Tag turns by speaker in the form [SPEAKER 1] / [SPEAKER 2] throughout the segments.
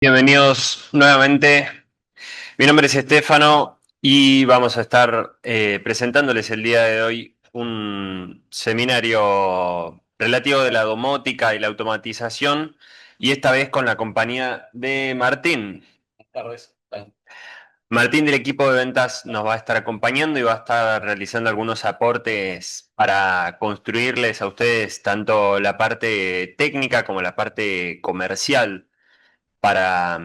[SPEAKER 1] Bienvenidos nuevamente. Mi nombre es Estefano y vamos a estar presentándoles el día de hoy un seminario relativo de la domótica y la automatización, y esta vez con la compañía de Martín. Buenas tardes. Martín del equipo de ventas nos va a estar acompañando y va a estar realizando algunos aportes para construirles a ustedes tanto la parte técnica como la parte comercial para,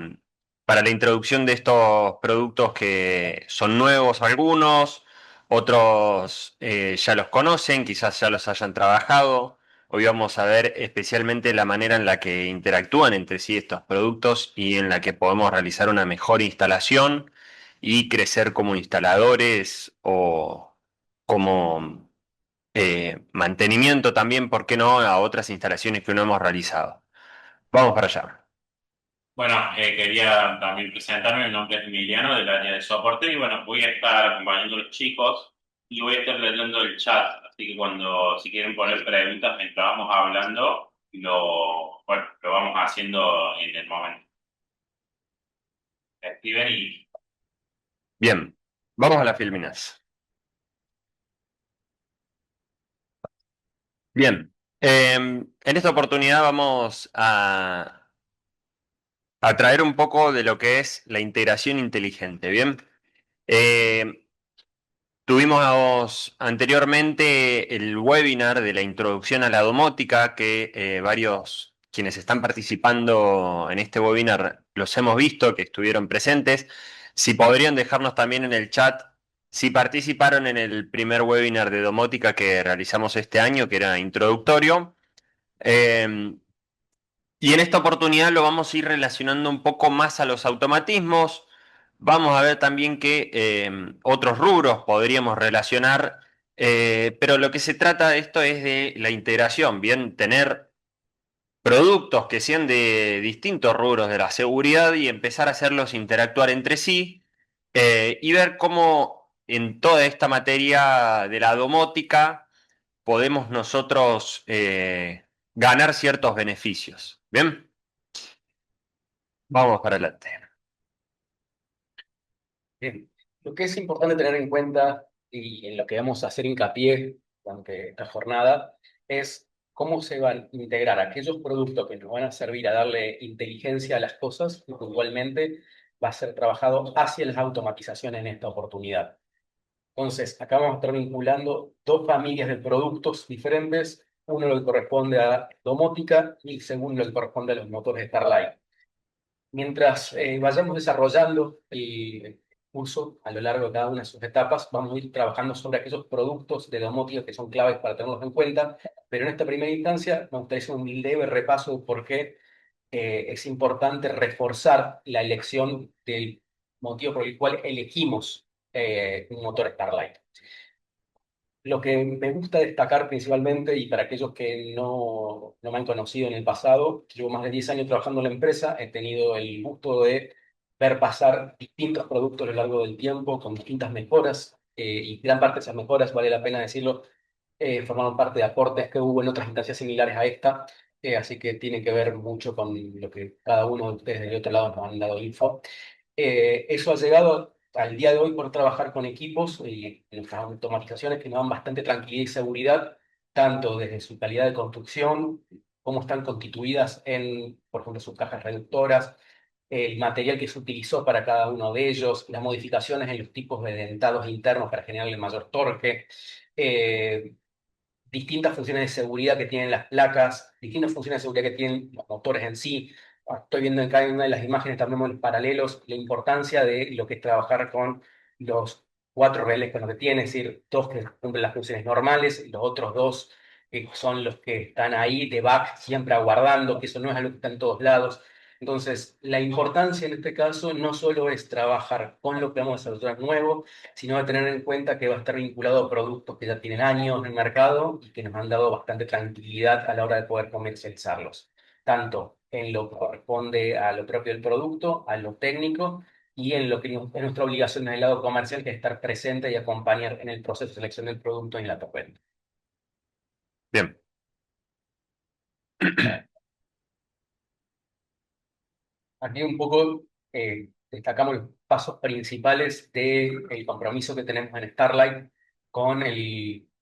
[SPEAKER 1] para la introducción de estos productos que son nuevos algunos, otros ya los conocen, quizás ya los hayan trabajado. Hoy vamos a ver especialmente la manera en la que interactúan entre sí estos productos y en la que podemos realizar una mejor instalación y crecer como instaladores o como mantenimiento también, ¿por qué no?, a otras instalaciones que no hemos realizado. Vamos para allá.
[SPEAKER 2] Bueno, quería también presentarme. Mi nombre es Emiliano, del área de soporte, y bueno, voy a estar acompañando a los chicos y voy a estar leyendo el chat. Así que si quieren poner preguntas mientras vamos hablando, lo vamos haciendo en el momento. Escriben y
[SPEAKER 1] Bien, vamos a las filminas. Bien, en esta oportunidad vamos a traer un poco de lo que es la integración inteligente. Bien, Eh, tuvimos anteriormente el webinar de la introducción a la domótica, que varios quienes están participando en este webinar los hemos visto, que estuvieron presentes. Si podrían dejarnos también en el chat si participaron en el primer webinar de domótica que realizamos este año, que era introductorio. Eh, y en esta oportunidad lo vamos a ir relacionando un poco más a los automatismos. Vamos a ver también que otros rubros podríamos relacionar, pero lo que se trata de esto es de la integración, bien, tener productos que sean de distintos rubros de la seguridad y empezar a hacerlos interactuar entre sí, y ver cómo en toda esta materia de la domótica podemos nosotros ganar ciertos beneficios. Bien, vamos para adelante.
[SPEAKER 3] Bien. Lo que es importante tener en cuenta y en lo que vamos a hacer hincapié durante esta jornada es cómo se van a integrar aquellos productos que nos van a servir a darle inteligencia a las cosas y puntualmente va a ser trabajado hacia las automatizaciones en esta oportunidad. Entonces, acá vamos a estar vinculando dos familias de productos diferentes, uno lo que corresponde a domótica y el segundo lo que corresponde a los motores Starlight. Mientras vayamos desarrollando el curso a lo largo de cada una de sus etapas, vamos a ir trabajando sobre aquellos productos de domótica que son claves para tenerlos en cuenta, pero en esta primera instancia me gustaría hacer un leve repaso de por qué es importante reforzar la elección del motivo por el cual elegimos un motor Starlight. Lo que me gusta destacar principalmente, y para aquellos que no me han conocido en el pasado, llevo más de 10 años trabajando en la empresa, he tenido el gusto de ver pasar distintos productos a lo largo del tiempo con distintas mejoras, y gran parte de esas mejoras, vale la pena decirlo, formaron parte de aportes que hubo en otras instancias similares a esta, así que tiene que ver mucho con lo que cada uno de ustedes del otro lado nos han dado info. Eso ha llegado al día de hoy por trabajar con equipos y nuestras automatizaciones que nos dan bastante tranquilidad y seguridad, tanto desde su calidad de construcción, cómo están constituidas en, por ejemplo, sus cajas reductoras, el material que se utilizó para cada uno de ellos, las modificaciones en los tipos de dentados internos para generarle mayor torque, eh, distintas funciones de seguridad que tienen las placas, distintas funciones de seguridad que tienen los motores en sí. Estoy viendo en cada una de las imágenes también en los paralelos la importancia de lo que es trabajar con los cuatro relés con lo que tiene, es decir, dos que cumplen las funciones normales y los otros dos que son los que están ahí de back, siempre aguardando, que eso no es algo que está en todos lados. Entonces, la importancia en este caso no solo es trabajar con lo que vamos a desarrollar nuevo, sino de tener en cuenta que va a estar vinculado a productos que ya tienen años en el mercado y que nos han dado bastante tranquilidad a la hora de poder comercializarlos, tanto en lo que corresponde a lo propio del producto, a lo técnico y en lo que es nuestra obligación en el lado comercial, que es estar presente y acompañar en el proceso de selección del producto y en la postventa.
[SPEAKER 1] Bien,
[SPEAKER 3] aquí un poco destacamos los pasos principales del compromiso que tenemos en Starlight con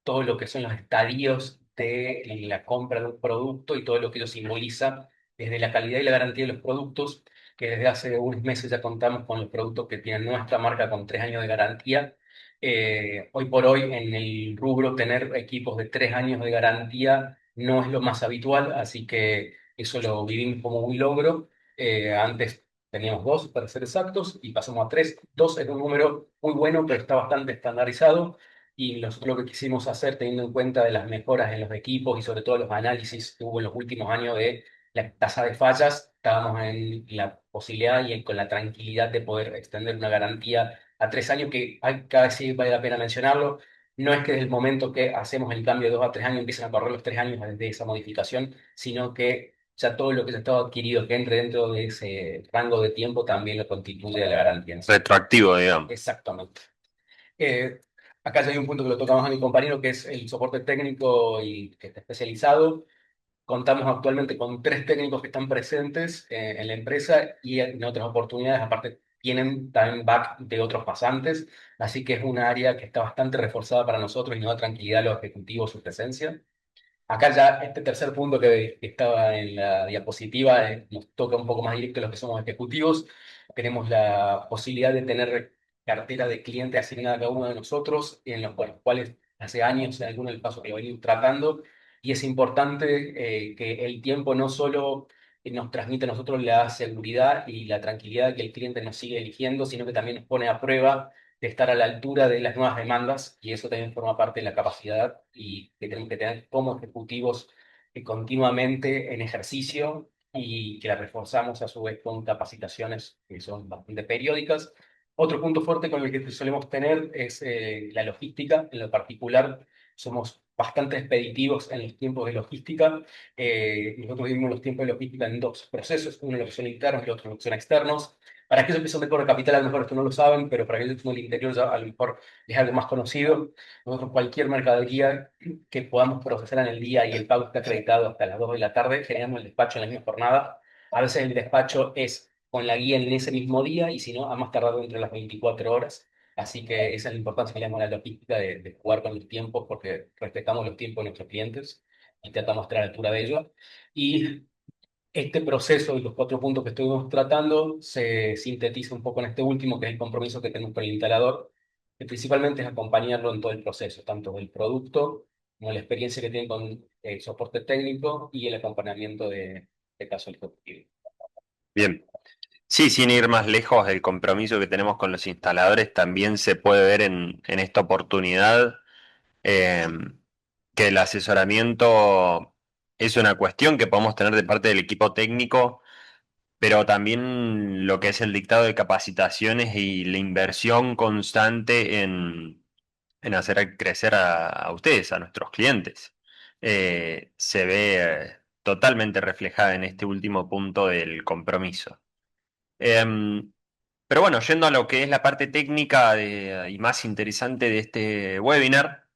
[SPEAKER 3] todo lo que son los estadios de la compra de un producto y todo lo que ello simboliza desde la calidad y la garantía de los productos, que desde hace unos meses ya contamos con los productos que tienen nuestra marca con 3 años de garantía. Hoy por hoy en el rubro tener equipos de 3 años de garantía no es lo más habitual, así que eso lo vivimos como un logro. Antes teníamos dos, para ser exactos, y pasamos a tres. Dos es un número muy bueno, pero está bastante estandarizado. Y nosotros lo que quisimos hacer, teniendo en cuenta de las mejoras en los equipos y sobre todo los análisis que hubo en los últimos años de la tasa de fallas, estábamos en la posibilidad y con la tranquilidad de poder extender una garantía a 3 años, que cada vez sí vale la pena mencionarlo. No es que desde el momento que hacemos el cambio de 2 a 3 años empiecen a correr los 3 años desde esa modificación, sino que ya todo lo que ya estaba adquirido que entre dentro de ese rango de tiempo también lo constituye la garantía en sí.
[SPEAKER 1] Retroactivo, digamos.
[SPEAKER 3] Exactamente. Eh, Acá ya hay un punto que lo tocamos a mi compañero, que es el soporte técnico y que está especializado. Contamos actualmente con 3 técnicos que están presentes en la empresa y en otras oportunidades, aparte, tienen también back de otros pasantes, así que es un área que está bastante reforzada para nosotros y nos da tranquilidad a los ejecutivos su presencia. Acá ya este tercer punto que estaba en la diapositiva nos toca un poco más directo a los que somos ejecutivos. Tenemos la posibilidad de tener cartera de cliente asignada a cada uno de nosotros, en los cuales hace años en algunos del paso que lo venimos tratando. Y es importante que el tiempo no solo nos transmite a nosotros la seguridad y la tranquilidad de que el cliente nos sigue eligiendo, sino que también nos pone a prueba de estar a la altura de las nuevas demandas, y eso también forma parte de la capacidad y que tenemos que tener como ejecutivos continuamente en ejercicio, y que la reforzamos a su vez con capacitaciones que son bastante periódicas. Otro punto fuerte con el que solemos tener es la logística. En lo particular, somos bastante expeditivos en los tiempos de logística. Nosotros vivimos los tiempos de logística en dos procesos, uno los que son internos y el otro los que son externos. Para aquellos que son de Corre Capital, a lo mejor esto no lo saben, pero para aquellos que son del interior ya a lo mejor es algo más conocido. Nosotros cualquier mercadería que podamos procesar en el día y el pago está acreditado hasta las 2 de la tarde, generamos el despacho en la misma jornada. A veces el despacho es con la guía en ese mismo día y si no, a más tardar entre las 24 horas. Así que esa es la importancia que le damos a la logística de jugar con los tiempos, porque respetamos los tiempos de nuestros clientes y tratamos de estar a la altura de ellos. Y este proceso y los 4 puntos que estuvimos tratando se sintetiza un poco en este último, que es el compromiso que tenemos con el instalador, que principalmente es acompañarlo en todo el proceso, tanto del producto como la experiencia que tiene con el soporte técnico y el acompañamiento de caso del ejecutivo.
[SPEAKER 1] Bien. Sí, sin ir más lejos, el compromiso que tenemos con los instaladores también se puede ver en esta oportunidad, eh, que el asesoramiento es una cuestión que podemos tener de parte del equipo técnico, pero también lo que es el dictado de capacitaciones y la inversión constante en hacer crecer a ustedes, a nuestros clientes. Se ve totalmente reflejada en este último punto del compromiso. Em, pero bueno, yendo a lo que es la parte técnica y más interesante de este webinar,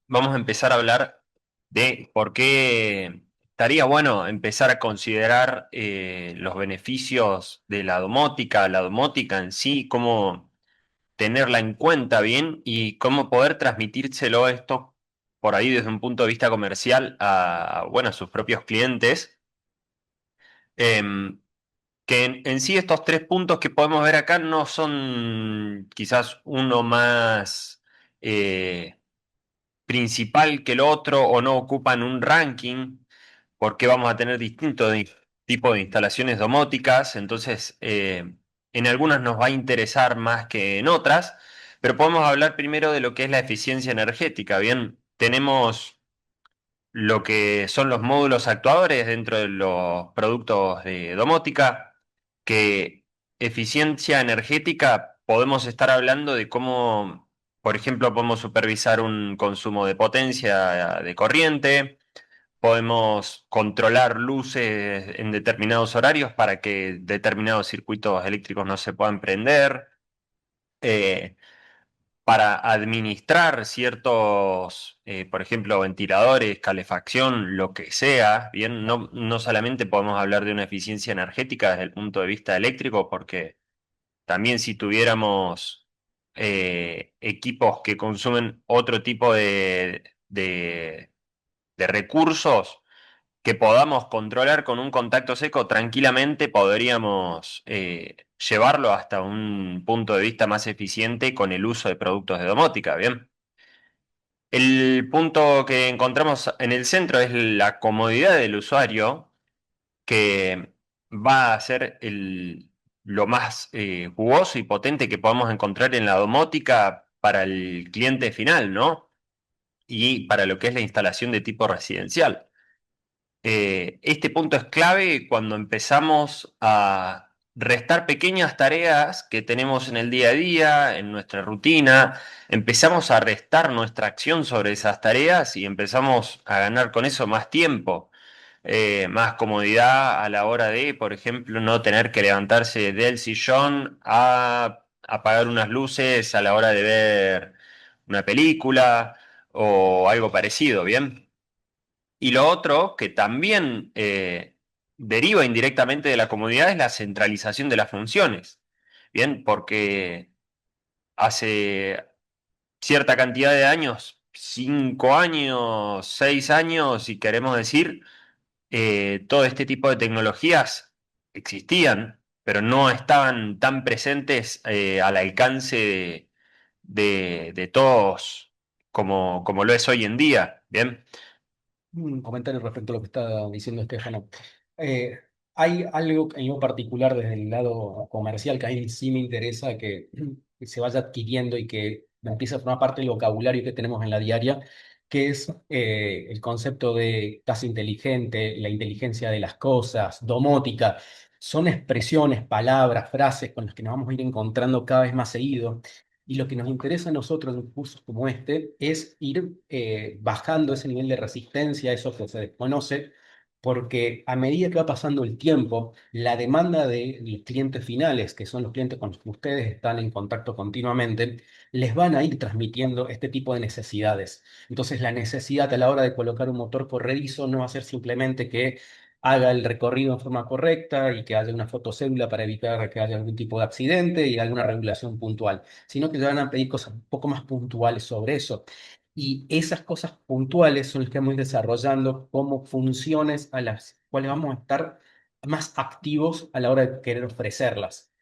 [SPEAKER 1] vamos a empezar a hablar de por qué estaría bueno empezar a considerar los beneficios de la domótica en sí, cómo tenerla en cuenta bien y cómo poder transmitírselo esto por ahí desde un punto de vista comercial bueno, a sus propios clientes. Em, que en sí estos 3 puntos que podemos ver acá no son quizás uno más principal que el otro o no ocupan un ranking, porque vamos a tener distintos tipos de instalaciones domóticas, entonces en algunas nos va a interesar más que en otras, pero podemos hablar primero de lo que es la eficiencia energética. Bien, tenemos lo que son los módulos actuadores dentro de los productos de domótica, que eficiencia energética podemos estar hablando de cómo, por ejemplo, podemos supervisar un consumo de potencia de corriente, podemos controlar luces en determinados horarios para que determinados circuitos eléctricos no se puedan prender. para administrar ciertos, por ejemplo, ventiladores, calefacción, lo que sea, bien, no solamente podemos hablar de una eficiencia energética desde el punto de vista eléctrico, porque también si tuviéramos equipos que consumen otro tipo de recursos que podamos controlar con un contacto seco, tranquilamente podríamos llevarlo hasta un punto de vista más eficiente con el uso de productos de domótica, ¿bien? El punto que encontramos en el centro es la comodidad del usuario, que va a ser lo más jugoso y potente que podamos encontrar en la domótica para el cliente final, ¿no? Y para lo que es la instalación de tipo residencial. Este punto es clave cuando empezamos a restar pequeñas tareas que tenemos en el día a día, en nuestra rutina, empezamos a restar nuestra acción sobre esas tareas y empezamos a ganar con eso más tiempo, más comodidad a la hora de, por ejemplo, no tener que levantarse del sillón a apagar unas luces a la hora de ver una película o algo parecido, ¿bien? Y lo otro que también deriva indirectamente de la comodidad es la centralización de las funciones. Bien, porque hace cierta cantidad de años, 5 años, 6 años, si queremos decir, todo este tipo de tecnologías existían, pero no estaban tan presentes al alcance de todos como lo es hoy en día. Bien.
[SPEAKER 3] Un comentario respecto a lo que está diciendo Estefano. Eh, Hay algo en lo particular desde el lado comercial que a mí sí me interesa que se vaya adquiriendo y que empiece a formar parte del vocabulario que tenemos en la diaria, que es el concepto de casa inteligente, la inteligencia de las cosas, domótica. Son expresiones, palabras, frases con las que nos vamos a ir encontrando cada vez más seguido. Y lo que nos interesa a nosotros en cursos como este es ir bajando ese nivel de resistencia a eso que se desconoce, porque a medida que va pasando el tiempo, la demanda de los clientes finales, que son los clientes con los que ustedes están en contacto continuamente, les van a ir transmitiendo este tipo de necesidades. Entonces, la necesidad a la hora de colocar un motor corredizo no va a ser simplemente que haga el recorrido en forma correcta y que haya una fotocédula para evitar que haya algún tipo de accidente y alguna regulación puntual, sino que te van a pedir cosas un poco más puntuales sobre eso. Y esas cosas puntuales son las que vamos a ir desarrollando como funciones a las cuales vamos a estar más activos a la hora de querer ofrecerlas.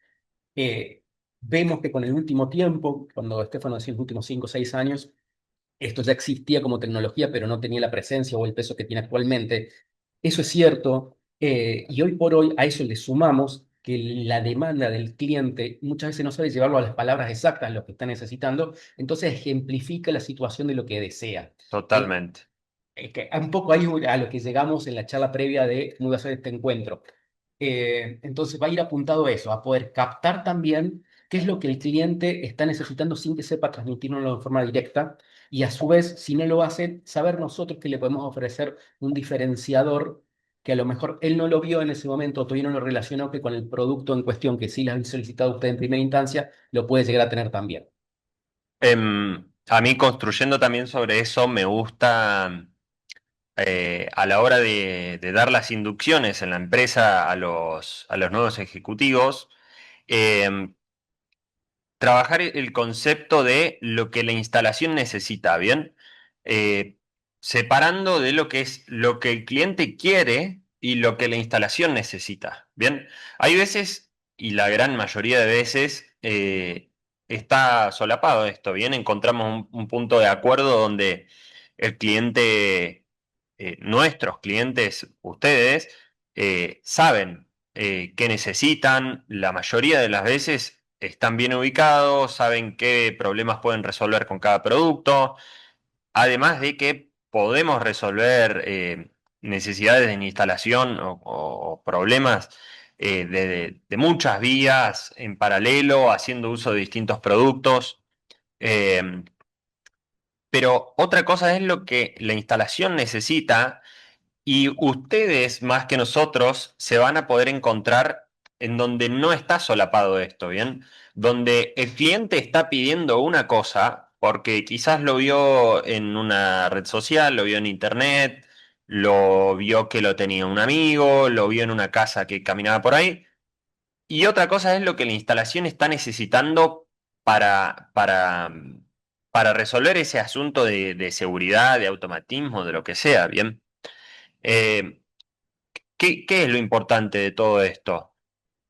[SPEAKER 3] Eh, Vemos que con el último tiempo, cuando Estefano decía los últimos 5 o 6 años, esto ya existía como tecnología, pero no tenía la presencia o el peso que tiene actualmente. Eso es cierto, y hoy por hoy a eso le sumamos que la demanda del cliente muchas veces no sabe llevarlo a las palabras exactas, lo que está necesitando, entonces ejemplifica la situación de lo que desea. Eh,
[SPEAKER 1] Totalmente.
[SPEAKER 3] que un poco ahí a lo que llegamos en la charla previa de cómo iba a ser este encuentro. Entonces va a ir apuntado a eso, a poder captar también qué es lo que el cliente está necesitando sin que sepa transmitirlo de forma directa y a su vez, si no lo hace, saber nosotros que le podemos ofrecer un diferenciador que a lo mejor él no lo vio en ese momento, todavía no lo relacionó que con el producto en cuestión que sí le han solicitado a usted en primera instancia, lo puede llegar a tener también.
[SPEAKER 1] A mí construyendo también sobre eso me gusta a la hora de dar las inducciones en la empresa a los nuevos ejecutivos, em, trabajar el concepto de lo que la instalación necesita, ¿bien? Eh, Separando de lo que es lo que el cliente quiere y lo que la instalación necesita, ¿bien? Hay veces, y la gran mayoría de veces, está solapado esto, ¿bien? Encontramos un punto de acuerdo donde el cliente, nuestros clientes, ustedes, saben qué necesitan, la mayoría de las veces están bien ubicados, saben qué problemas pueden resolver con cada producto, además de que podemos resolver necesidades de instalación o problemas de muchas vías en paralelo, haciendo uso de distintos productos. Eh, pero otra cosa es lo que la instalación necesita y ustedes, más que nosotros, se van a poder encontrar en donde no está solapado esto, ¿bien? Donde el cliente está pidiendo una cosa porque quizás lo vio en una red social, lo vio en internet, lo vio que lo tenía un amigo, lo vio en una casa que caminaba por ahí. Y otra cosa es lo que la instalación está necesitando para, para, para resolver ese asunto de seguridad, de automatismo, de lo que sea, ¿bien? Eh, ¿qué es lo importante de todo esto?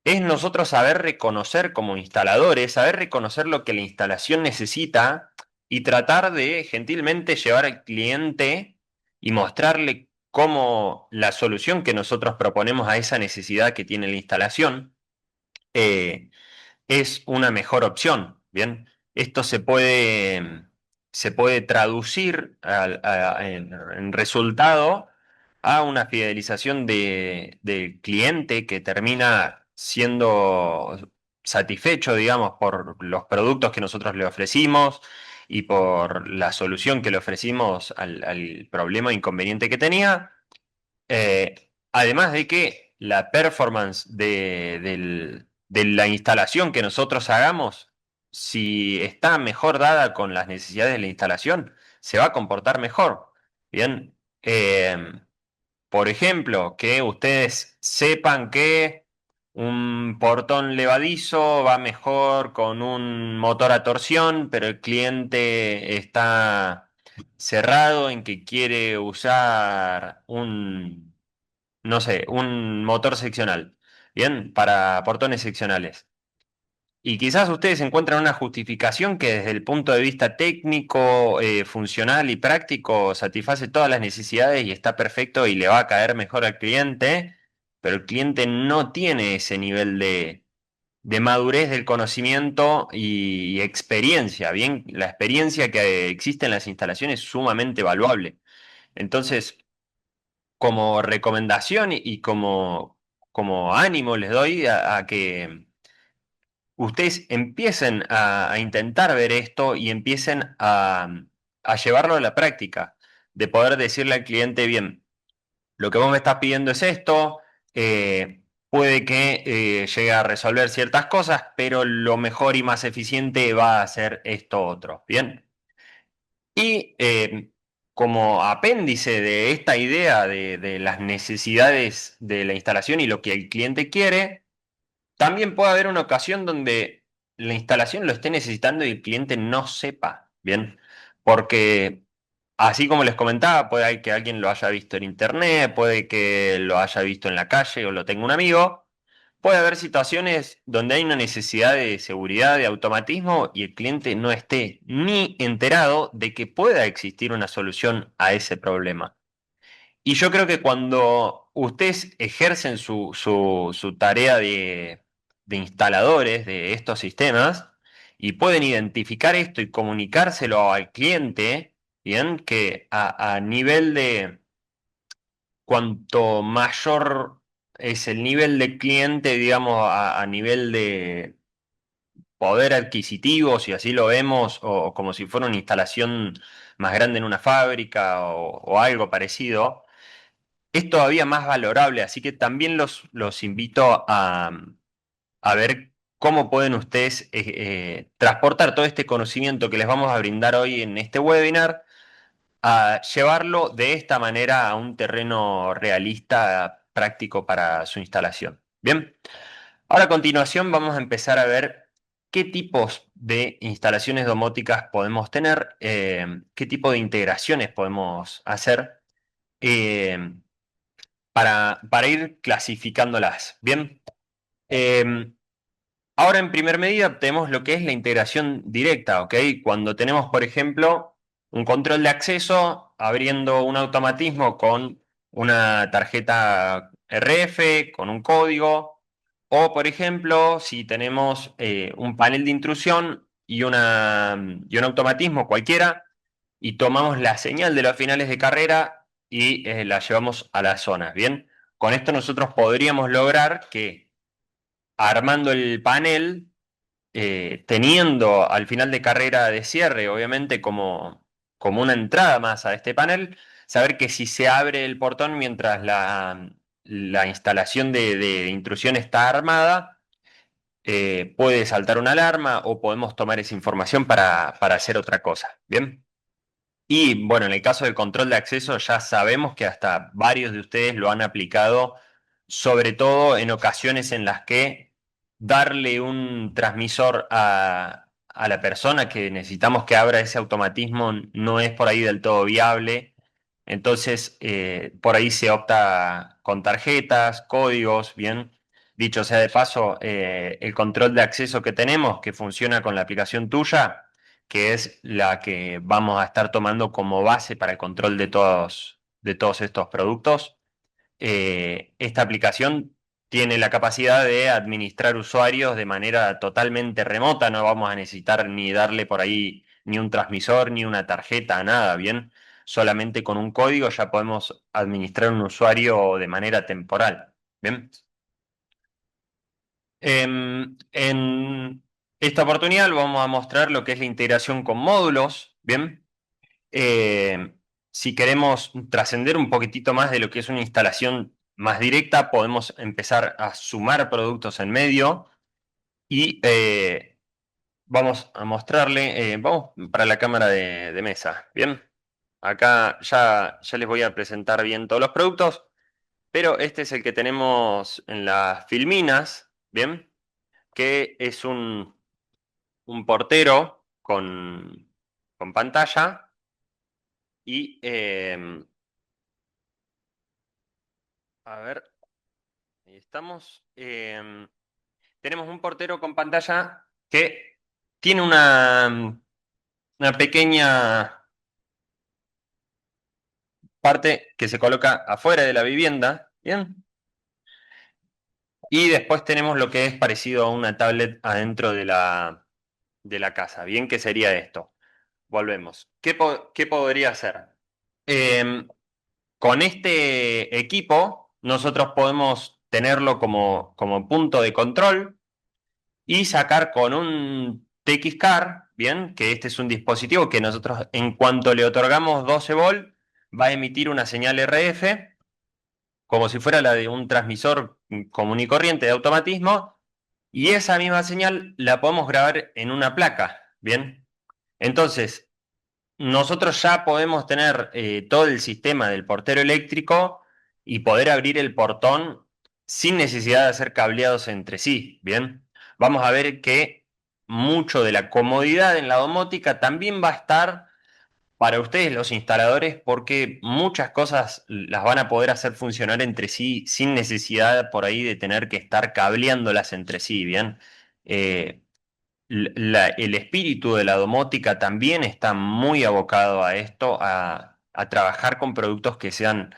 [SPEAKER 1] Es nosotros saber reconocer como instaladores, saber reconocer lo que la instalación necesita y tratar de gentilmente llevar al cliente y mostrarle cómo la solución que nosotros proponemos a esa necesidad que tiene la instalación eh, es una mejor opción. Bien, esto se puede traducir en resultado a una fidelización del cliente que termina siendo satisfecho, digamos, por los productos que nosotros le ofrecimos y por la solución que le ofrecimos al problema o inconveniente que tenía. Además de que la performance de la instalación que nosotros hagamos, si está mejor dada con las necesidades de la instalación, se va a comportar mejor. Bien, por ejemplo, que ustedes sepan que un portón levadizo va mejor con un motor a torsión, pero el cliente está cerrado en que quiere usar no sé, un motor seccional, ¿bien? Para portones seccionales. Y quizás ustedes encuentran una justificación que desde el punto de vista técnico, funcional y práctico satisface todas las necesidades y está perfecto y le va a caer mejor al cliente, pero el cliente no tiene ese nivel de madurez del conocimiento y experiencia, ¿bien? La experiencia que existe en las instalaciones es sumamente valuable. Entonces, como recomendación y como ánimo les doy a que ustedes empiecen a intentar ver esto y empiecen a llevarlo a la práctica, de poder decirle al cliente, bien, lo que vos me estás pidiendo es esto, puede que llegue a resolver ciertas cosas, pero lo mejor y más eficiente va a ser esto otro, ¿bien? Y como apéndice de esta idea de las necesidades de la instalación y lo que el cliente quiere, también puede haber una ocasión donde la instalación lo esté necesitando y el cliente no sepa, ¿bien? Porque así como les comentaba, puede que alguien lo haya visto en internet, puede que lo haya visto en la calle o lo tenga un amigo. Puede haber situaciones donde hay una necesidad de seguridad, de automatismo y el cliente no esté ni enterado de que pueda existir una solución a ese problema. Y yo creo que cuando ustedes ejercen su tarea de instaladores de estos sistemas y pueden identificar esto y comunicárselo al cliente, bien, que a nivel de cuanto mayor es el nivel de cliente, digamos, a nivel de poder adquisitivo, si así lo vemos, o como si fuera una instalación más grande en una fábrica o algo parecido, es todavía más valorable, así que también los invito a ver cómo pueden ustedes transportar todo este conocimiento que les vamos a brindar hoy en este webinar, a llevarlo de esta manera a un terreno realista, práctico para su instalación. Bien, ahora a continuación vamos a empezar a ver qué tipos de instalaciones domóticas podemos tener, qué tipo de integraciones podemos hacer. eh, para ir clasificándolas. Bien. Eh, ahora en primer medida tenemos lo que es la integración directa, ¿ok? Cuando tenemos, por ejemplo, un control de acceso abriendo un automatismo con una tarjeta RF, con un código, o por ejemplo, si tenemos un panel de intrusión y un automatismo cualquiera, y tomamos la señal de los finales de carrera y la llevamos a las zonas, ¿bien? Con esto nosotros podríamos lograr que armando el panel, teniendo al final de carrera de cierre, obviamente como una entrada más a este panel, saber que si se abre el portón mientras la instalación de intrusión está armada, puede saltar una alarma o podemos tomar esa información para hacer otra cosa. ¿Bien? Y bueno, en el caso del control de acceso ya sabemos que hasta varios de ustedes lo han aplicado, sobre todo en ocasiones en las que darle un transmisor a la persona que necesitamos que abra ese automatismo no es por ahí del todo viable. Entonces, por ahí se opta con tarjetas, códigos, bien. Dicho sea de paso, el control de acceso que tenemos, que funciona con la aplicación tuya, que es la que vamos a estar tomando como base para el control de todos estos productos. Esta aplicación tiene la capacidad de administrar usuarios de manera totalmente remota, no vamos a necesitar ni darle por ahí ni un transmisor, ni una tarjeta, nada, ¿bien? Solamente con un código ya podemos administrar un usuario de manera temporal, ¿bien? En esta oportunidad vamos a mostrar lo que es la integración con módulos, ¿bien? Eh, si queremos trascender un poquitito más de lo que es una instalación más directa, podemos empezar a sumar productos en medio y vamos a mostrarle, vamos para la cámara de mesa, ¿bien? Acá ya les voy a presentar bien todos los productos, pero este es el que tenemos en las filminas, ¿bien? Que es un portero con pantalla y, a ver, ahí estamos. Tenemos un portero con pantalla que tiene una pequeña parte que se coloca afuera de la vivienda, ¿bien? Y después tenemos lo que es parecido a una tablet adentro de la casa, ¿bien? ¿Qué sería esto? Volvemos. ¿Qué podría ser? Em, con este equipo, nosotros podemos tenerlo como punto de control y sacar con un TX-Car, bien, que este es un dispositivo que nosotros en cuanto le otorgamos 12 volt, va a emitir una señal RF, como si fuera la de un transmisor común y corriente de automatismo, y esa misma señal la podemos grabar en una placa, bien. Entonces, nosotros ya podemos tener todo el sistema del portero eléctrico y poder abrir el portón sin necesidad de hacer cableados entre sí, ¿bien? Vamos a ver que mucho de la comodidad en la domótica también va a estar para ustedes los instaladores porque muchas cosas las van a poder hacer funcionar entre sí sin necesidad por ahí de tener que estar cableándolas entre sí, ¿bien? Eh, el espíritu de la domótica también está muy abocado a esto, a trabajar con productos que sean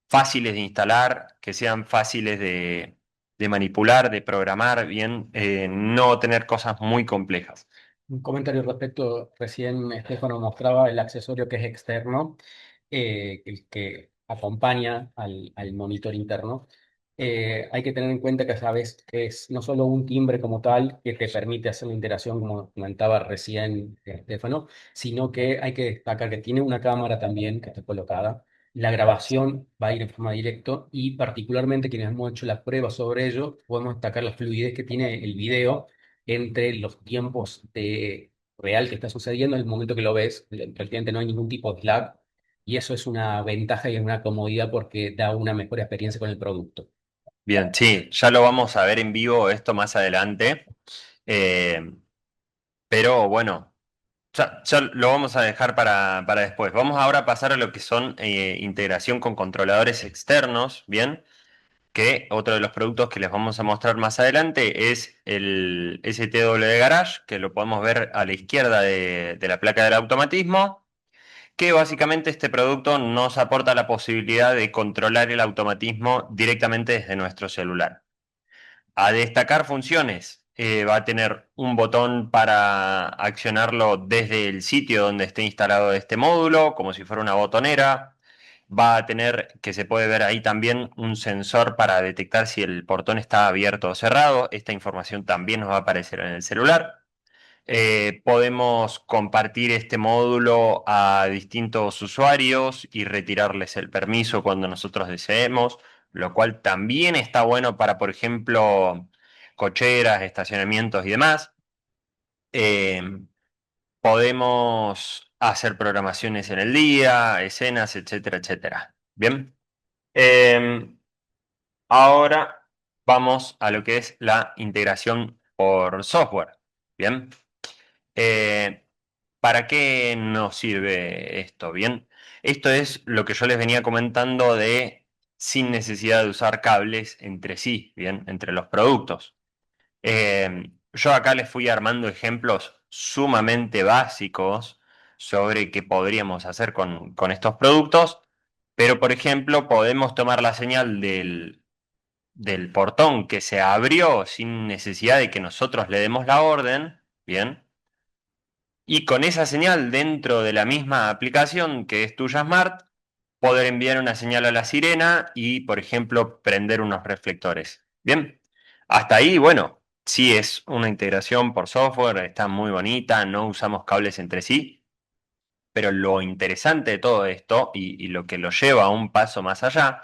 [SPEAKER 1] fáciles de instalar, que sean fáciles de manipular, de programar, bien, no tener cosas muy complejas.
[SPEAKER 3] Un comentario respecto, recién Estefano mostraba el accesorio que es externo, el que acompaña al monitor interno. Hay que tener en cuenta que sabes que es no solo un timbre como tal que te permite hacer la interacción, como comentaba recién Estefano, sino que hay que destacar que tiene una cámara también que está colocada. La grabación va a ir en forma directa y particularmente quienes hemos hecho la prueba sobre ello, podemos destacar la fluidez que tiene el video entre los tiempos de real que está sucediendo en el momento que lo ves. Prácticamente no hay ningún tipo de lag y eso es una ventaja y una comodidad porque da una mejor experiencia con el producto.
[SPEAKER 1] Bien, sí, ya lo vamos a ver en vivo esto más adelante, eh, pero bueno, ya lo vamos a dejar para después. Vamos ahora a pasar a lo que son integración con controladores externos, ¿bien? Que otro de los productos que les vamos a mostrar más adelante es el STW Garage, que lo podemos ver a la izquierda de la placa del automatismo, que básicamente este producto nos aporta la posibilidad de controlar el automatismo directamente desde nuestro celular. A destacar funciones, va a tener un botón para accionarlo desde el sitio donde esté instalado este módulo, como si fuera una botonera. Va a tener, que se puede ver ahí también, un sensor para detectar si el portón está abierto o cerrado. Esta información también nos va a aparecer en el celular. Podemos compartir este módulo a distintos usuarios y retirarles el permiso cuando nosotros deseemos. lo cual también está bueno para, por ejemplo, cocheras, estacionamientos y demás. Eh, Podemos hacer programaciones en el día, escenas, etcétera, etcétera. Bien. Eh, Ahora vamos a lo que es la integración por software. Bien. Eh, ¿Para qué nos sirve esto? Bien. Esto es lo que yo les venía comentando de sin necesidad de usar cables entre sí, bien, entre los productos. Yo acá les fui armando ejemplos sumamente básicos sobre qué podríamos hacer con estos productos, pero por ejemplo podemos tomar la señal del portón que se abrió sin necesidad de que nosotros le demos la orden, ¿bien? Y con esa señal dentro de la misma aplicación que es Tuya Smart, poder enviar una señal a la sirena y, por ejemplo, prender unos reflectores. Bien, hasta ahí, bueno, sí es una integración por software, está muy bonita, no usamos cables entre sí, pero lo interesante de todo esto y lo que lo lleva a un paso más allá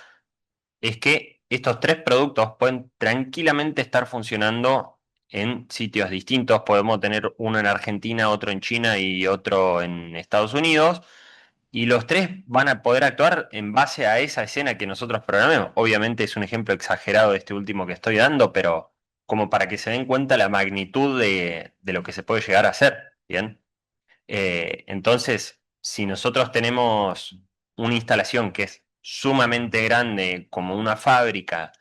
[SPEAKER 1] es que estos tres productos pueden tranquilamente estar funcionando en sitios distintos. Podemos tener uno en Argentina, otro en China y otro en Estados Unidos. Y los tres van a poder actuar en base a esa escena que nosotros programemos. Obviamente es un ejemplo exagerado de este último que estoy dando, pero como para que se den cuenta la magnitud de lo que se puede llegar a hacer. Bien. Entonces, si nosotros tenemos una instalación que es sumamente grande, como una fábrica,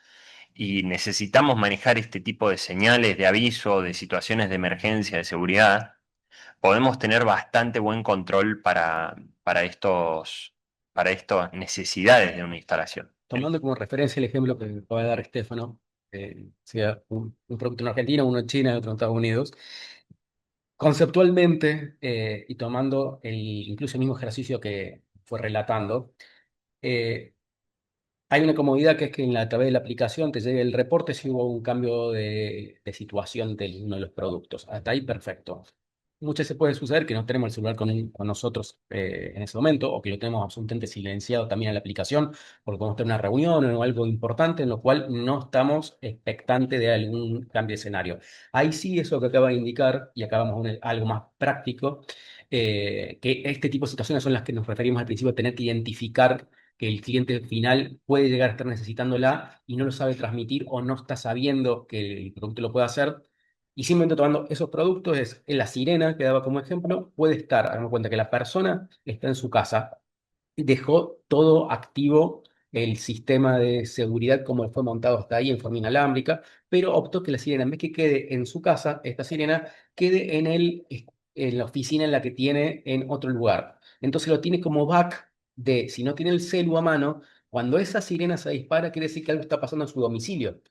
[SPEAKER 1] y necesitamos manejar este tipo de señales de aviso, de situaciones de emergencia, de seguridad, podemos tener bastante buen control para para estas necesidades de una instalación.
[SPEAKER 3] Tomando como referencia el ejemplo que acaba de dar Estefano, sea un producto en Argentina, uno en China y otro en Estados Unidos, conceptualmente, y tomando incluso el mismo ejercicio que fue relatando, eh, hay una comodidad que es que a través de la aplicación te llegue el reporte si hubo un cambio de situación de uno de los productos. Hasta ahí perfecto. Muchas veces puede suceder que no tenemos el celular con nosotros en ese momento o que lo tenemos absolutamente silenciado también en la aplicación porque podemos tener una reunión o algo importante en lo cual no estamos expectantes de algún cambio de escenario. Ahí sí, eso que acaba de indicar, y acabamos con algo más práctico, que este tipo de situaciones son las que nos referimos al principio, tener que identificar que el cliente final puede llegar a estar necesitándola y no lo sabe transmitir o no está sabiendo que el producto lo puede hacer. Y simplemente tomando esos productos, es en la sirena que daba como ejemplo, puede estar, hagamos cuenta que la persona está en su casa, dejó todo activo el sistema de seguridad como fue montado hasta ahí en forma inalámbrica, pero optó que la sirena, en vez que quede en su casa, esta sirena quede en la oficina en la que tiene en otro lugar. Entonces lo tiene como back de, si no tiene el celu a mano, cuando esa sirena se dispara, quiere decir que algo está pasando en su domicilio.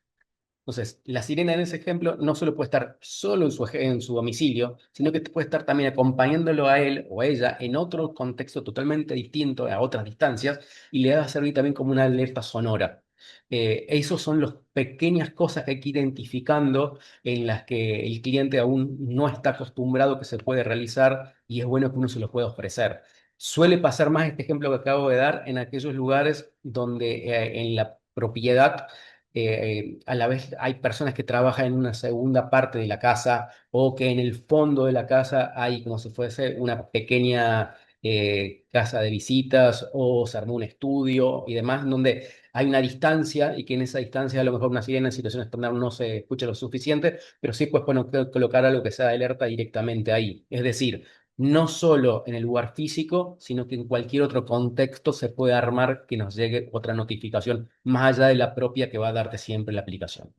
[SPEAKER 3] Entonces, la sirena en ese ejemplo no solo puede estar solo en su domicilio, sino que puede estar también acompañándolo a él o a ella en otro contexto totalmente distinto, a otras distancias, y le va a servir también como una alerta sonora. Esos son las pequeñas cosas que hay que ir identificando en las que el cliente aún no está acostumbrado que se puede realizar y es bueno que uno se lo pueda ofrecer. Suele pasar más este ejemplo que acabo de dar en aquellos lugares donde en la propiedad a la vez hay personas que trabajan en una segunda parte de la casa o que en el fondo de la casa hay como si fuese una pequeña casa de visitas o se armó un estudio y demás, donde hay una distancia y que en esa distancia a lo mejor una sirena en situación estándar no se escucha lo suficiente, pero sí puedes colocar algo que sea de alerta directamente ahí. Es decir, no solo en el lugar físico, sino que en cualquier otro contexto se puede armar que nos llegue otra notificación más allá de la propia que va a darte siempre la aplicación.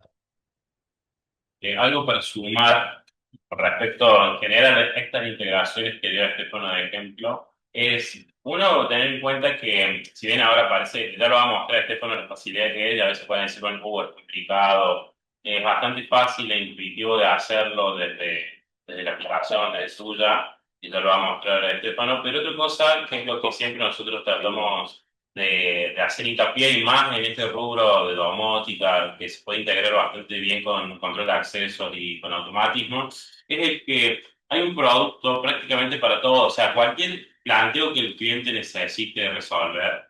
[SPEAKER 2] Algo para sumar con respecto en general a estas integraciones que dio Estefano de ejemplo es, uno, tener en cuenta que, si bien ahora parece, ya lo va a mostrar Estefano la facilidad que es, y a veces pueden decir, bueno, es complicado, es bastante fácil e intuitivo de hacerlo desde la aplicación, desde suya, y ya lo va a mostrar Estefano, pero otra cosa, que es lo que siempre nosotros tratamos de hacer hincapié y más en este rubro de domótica que se puede integrar bastante bien con control de accesos y con automatismo, es el que hay un producto prácticamente para todo, o sea, cualquier planteo que el cliente necesite resolver,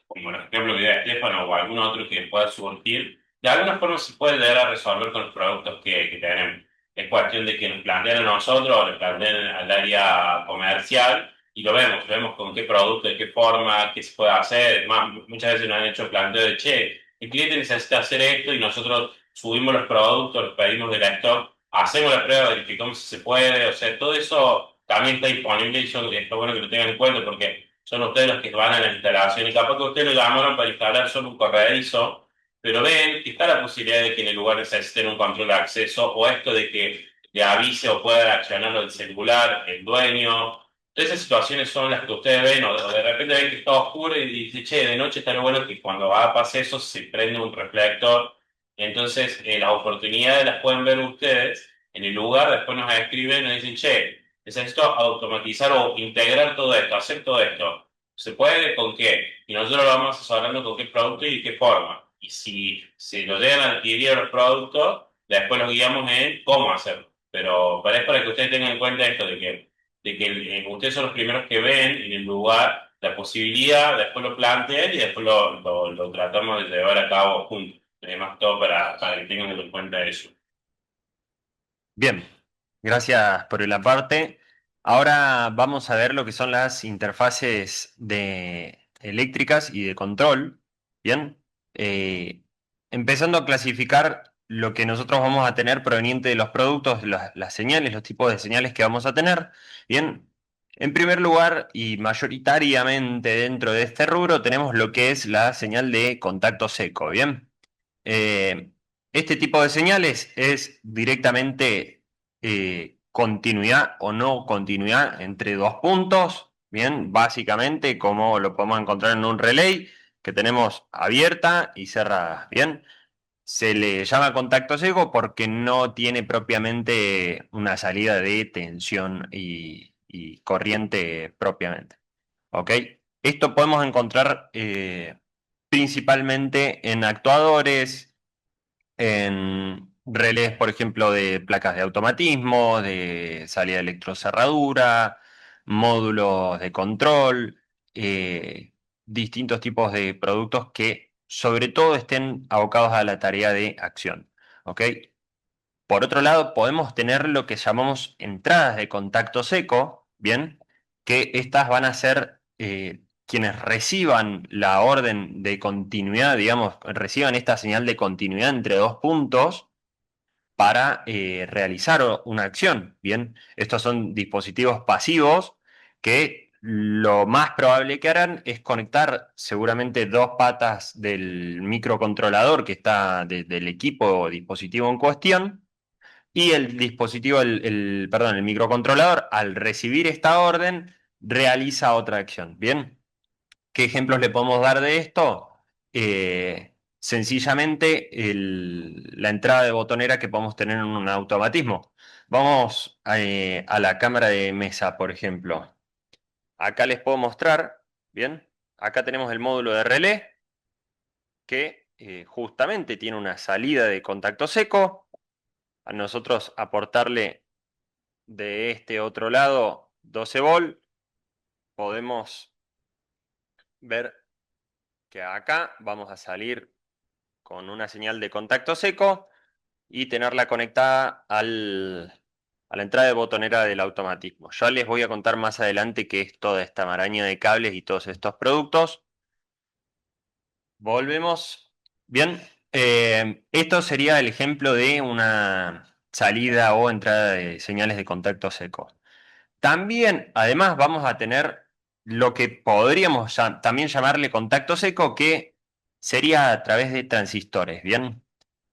[SPEAKER 2] como el ejemplo que dio Estefano o algún otro que pueda surgir, de alguna forma se puede llegar a resolver con los productos que tenemos. Es cuestión de que nos planteen a nosotros o le planteen al área comercial y vemos con qué producto, de qué forma, qué se puede hacer. Más, muchas veces nos han hecho el planteo de, che, el cliente necesita hacer esto y nosotros subimos los productos, los pedimos del stock, hacemos la prueba, verificamos si se puede, o sea, todo eso también está disponible y eso está bueno que lo tengan en cuenta porque son ustedes los que van a la instalación y capaz que ustedes lo llamaron para instalar solo un corredizo, pero ven que está la posibilidad de que en el lugar necesiten un control de acceso o esto de que le avise o pueda accionarlo el celular, el dueño. Todas esas situaciones son las que ustedes ven o de repente ven que está oscuro y dicen, che, de noche está lo bueno que cuando va a pasar eso se prende un reflector. Entonces, las oportunidades las pueden ver ustedes en el lugar, después nos escriben y nos dicen, che, necesito automatizar o integrar todo esto, hacer todo esto. ¿Se puede? ¿Con qué? Y nosotros lo vamos asesorando con qué producto y de qué forma. Y si se lo llegan a adquirir los productos, después los guiamos en cómo hacerlo. Pero es para que ustedes tengan en cuenta esto de que ustedes son los primeros que ven en el lugar la posibilidad, después lo plantean y después lo tratamos de llevar a cabo juntos. Además, todo para que tengan en cuenta eso.
[SPEAKER 1] Bien, gracias por el aparte. Ahora vamos a ver lo que son las interfaces eléctricas y de control. Bien, Eh, empezando a clasificar lo que nosotros vamos a tener proveniente de los productos, las señales, los tipos de señales que vamos a tener. Bien, en primer lugar y mayoritariamente dentro de este rubro tenemos lo que es la señal de contacto seco. Bien. Eh, este tipo de señales es directamente continuidad o no continuidad entre dos puntos, bien, básicamente como lo podemos encontrar en un relay que tenemos abierta y cerrada, bien. Se le llama contacto seco porque no tiene propiamente una salida de tensión y corriente propiamente, ¿ok? Esto podemos encontrar principalmente en actuadores, en relés, por ejemplo, de placas de automatismo, de salida de electrocerradura, módulos de control, distintos tipos de productos que sobre todo estén abocados a la tarea de acción. ¿Ok? Por otro lado, podemos tener lo que llamamos entradas de contacto seco, ¿bien? Que estas van a ser quienes reciban la orden de continuidad, digamos, reciban esta señal de continuidad entre dos puntos para realizar una acción, ¿bien? Estos son dispositivos pasivos que lo más probable que harán es conectar seguramente dos patas del microcontrolador que está del equipo o dispositivo en cuestión y el dispositivo, perdón, el microcontrolador, al recibir esta orden, realiza otra acción. ¿Bien? ¿Qué ejemplos le podemos dar de esto? Sencillamente la entrada de botonera que podemos tener en un automatismo. Vamos a la cámara de mesa, por ejemplo. Acá les puedo mostrar, ¿bien? Acá tenemos el módulo de relé que justamente tiene una salida de contacto seco. A nosotros aportarle de este otro lado 12 volt, podemos ver que acá vamos a salir con una señal de contacto seco y tenerla conectada a la entrada de botonera del automatismo. Ya les voy a contar más adelante qué es toda esta maraña de cables y todos estos productos. Volvemos. Bien, esto sería el ejemplo de una salida o entrada de señales de contacto seco. También, además, vamos a tener lo que podríamos también llamarle contacto seco, que sería a través de transistores, ¿bien?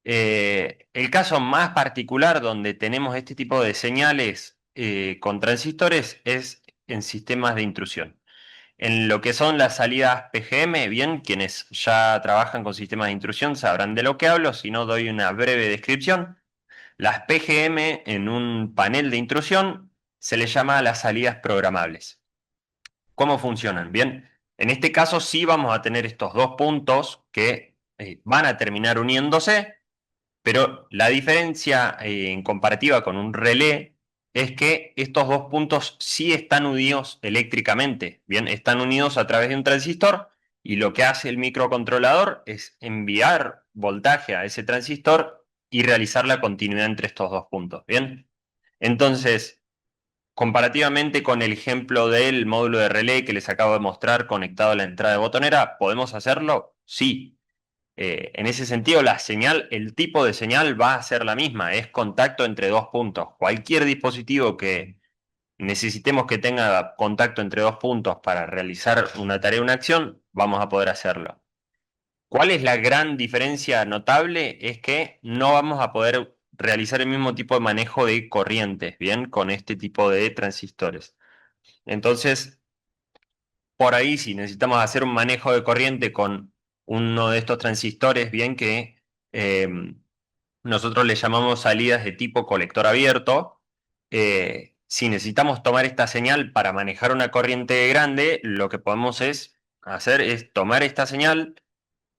[SPEAKER 1] El caso más particular donde tenemos este tipo de señales con transistores es en sistemas de intrusión. En lo que son las salidas PGM, bien, quienes ya trabajan con sistemas de intrusión sabrán de lo que hablo, si no doy una breve descripción. Las PGM en un panel de intrusión se les llama las salidas programables. ¿Cómo funcionan? Bien, en este caso sí vamos a tener estos dos puntos que van a terminar uniéndose, pero la diferencia en comparativa con un relé es que estos dos puntos sí están unidos eléctricamente, bien, están unidos a través de un transistor Y lo que hace el microcontrolador es enviar voltaje a ese transistor y realizar la continuidad entre estos dos puntos, ¿bien? Entonces, comparativamente con el ejemplo del módulo de relé que les acabo de mostrar conectado a la entrada de botonera, ¿podemos hacerlo? Sí. En ese sentido, la señal, el tipo de señal va a ser la misma, es contacto entre dos puntos. Cualquier dispositivo que necesitemos que tenga contacto entre dos puntos para realizar una tarea o una acción, vamos a poder hacerlo. ¿Cuál es la gran diferencia notable? Es que no vamos a poder realizar el mismo tipo de manejo de corrientes, ¿bien? Con este tipo de transistores. Entonces, por ahí, si necesitamos hacer un manejo de corriente con uno de estos transistores, bien que eh, nosotros le llamamos salidas de tipo colector abierto, si necesitamos tomar esta señal para manejar una corriente grande, lo que podemos hacer es tomar esta señal,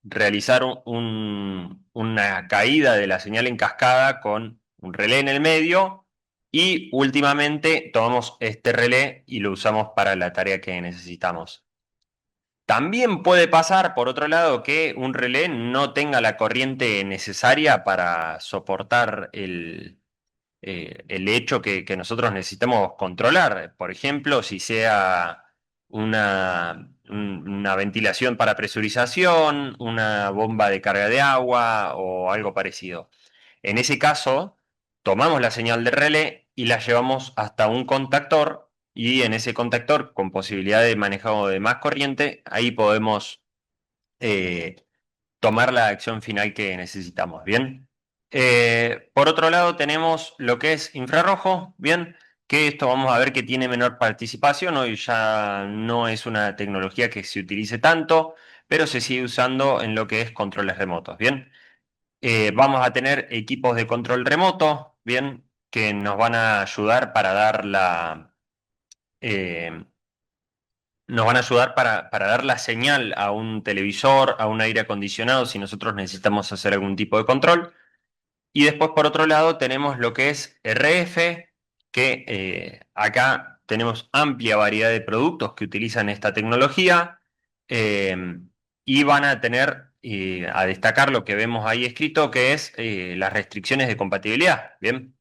[SPEAKER 1] realizar una caída de la señal en cascada con un relé en el medio y últimamente tomamos este relé y lo usamos para la tarea que necesitamos. También puede pasar, por otro lado, que un relé no tenga la corriente necesaria para soportar el hecho que nosotros necesitamos controlar. Por ejemplo, si sea una ventilación para presurización, una bomba de carga de agua o algo parecido. En ese caso, tomamos la señal de relé y la llevamos hasta un contactor y en ese contactor, con posibilidad de manejo de más corriente, ahí podemos eh, tomar la acción final que necesitamos, ¿bien? Por otro lado tenemos lo que es infrarrojo, ¿bien? Que esto vamos a ver que tiene menor participación, hoy ya no es una tecnología que se utilice tanto, pero se sigue usando en lo que es controles remotos, ¿bien? Vamos a tener equipos de control remoto, ¿bien? Que nos van a ayudar para dar eh, nos van a ayudar para dar la señal a un televisor, a un aire acondicionado, si nosotros necesitamos hacer algún tipo de control. Y después, por otro lado, tenemos lo que es RF, que acá tenemos amplia variedad de productos que utilizan esta tecnología eh, y van a tener, a destacar lo que vemos ahí escrito, que es las restricciones de compatibilidad, ¿bien?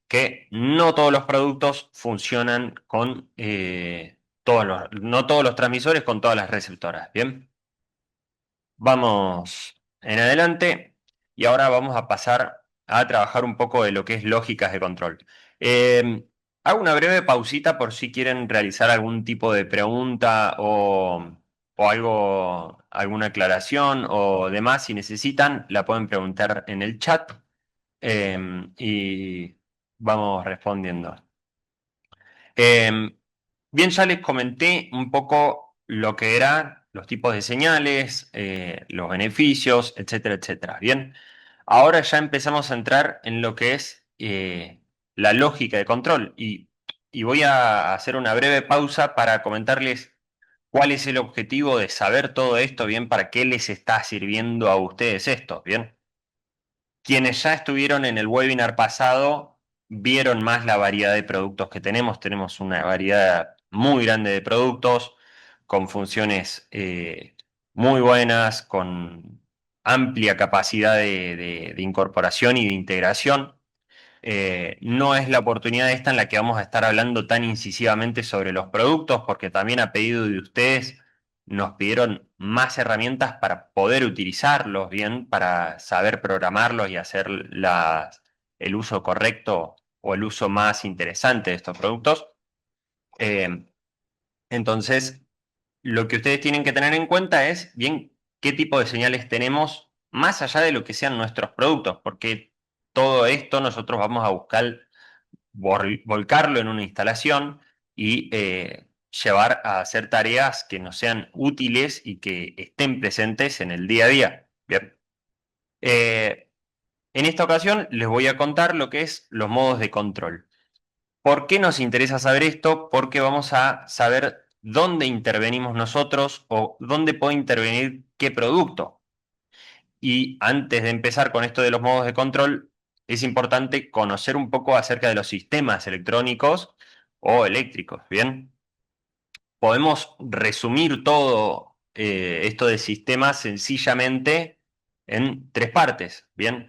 [SPEAKER 1] Que no todos los productos funcionan con no todos los transmisores con todas las receptoras, ¿bien? Vamos en adelante y ahora vamos a pasar a trabajar un poco de lo que es lógicas de control. Hago una breve pausita por si quieren realizar algún tipo de pregunta o algo, alguna aclaración o demás. Si necesitan, la pueden preguntar en el chat y vamos respondiendo. Bien, ya les comenté un poco lo que eran los tipos de señales, los beneficios, etcétera, etcétera. Bien, ahora ya empezamos a entrar en lo que es la lógica de control y voy a hacer una breve pausa para comentarles cuál es el objetivo de saber todo esto, bien, para qué les está sirviendo a ustedes esto, bien. Quienes ya estuvieron en el webinar pasado vieron más la variedad de productos que tenemos. Tenemos una variedad muy grande de productos con funciones muy buenas, con amplia capacidad de incorporación y de integración. No es la oportunidad esta en la que vamos a estar hablando tan incisivamente sobre los productos, porque también a pedido de ustedes nos pidieron más herramientas para poder utilizarlos bien, para saber programarlos y hacer el uso correcto o el uso más interesante de estos productos. Eh, entonces, lo que ustedes tienen que tener en cuenta es bien qué tipo de señales tenemos más allá de lo que sean nuestros productos, porque todo esto nosotros vamos a buscar volcarlo en una instalación y llevar a hacer tareas que nos sean útiles y que estén presentes en el día a día. Bien. Eh, en esta ocasión les voy a contar lo que es los modos de control. ¿Por qué nos interesa saber esto? Porque vamos a saber dónde intervenimos nosotros o dónde puede intervenir qué producto. Y antes de empezar con esto de los modos de control, es importante conocer un poco acerca de los sistemas electrónicos o eléctricos, ¿bien? Podemos resumir todo esto de sistema sencillamente en tres partes, ¿bien?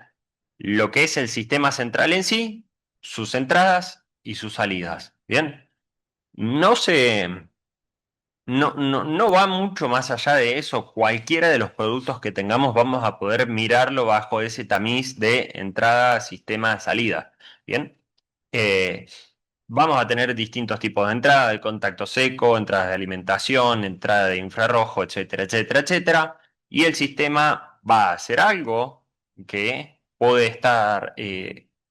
[SPEAKER 1] Lo que es el sistema central en sí, sus entradas y sus salidas, ¿bien? No se, no va mucho más allá de eso. Cualquiera de los productos que tengamos vamos a poder mirarlo bajo ese tamiz de entrada, sistema, salida, ¿bien? Eh, Vamos a tener distintos tipos de entrada, de contacto seco, entradas de alimentación, entrada de infrarrojo, etcétera, etcétera, etcétera. Y el sistema va a hacer algo que puede estar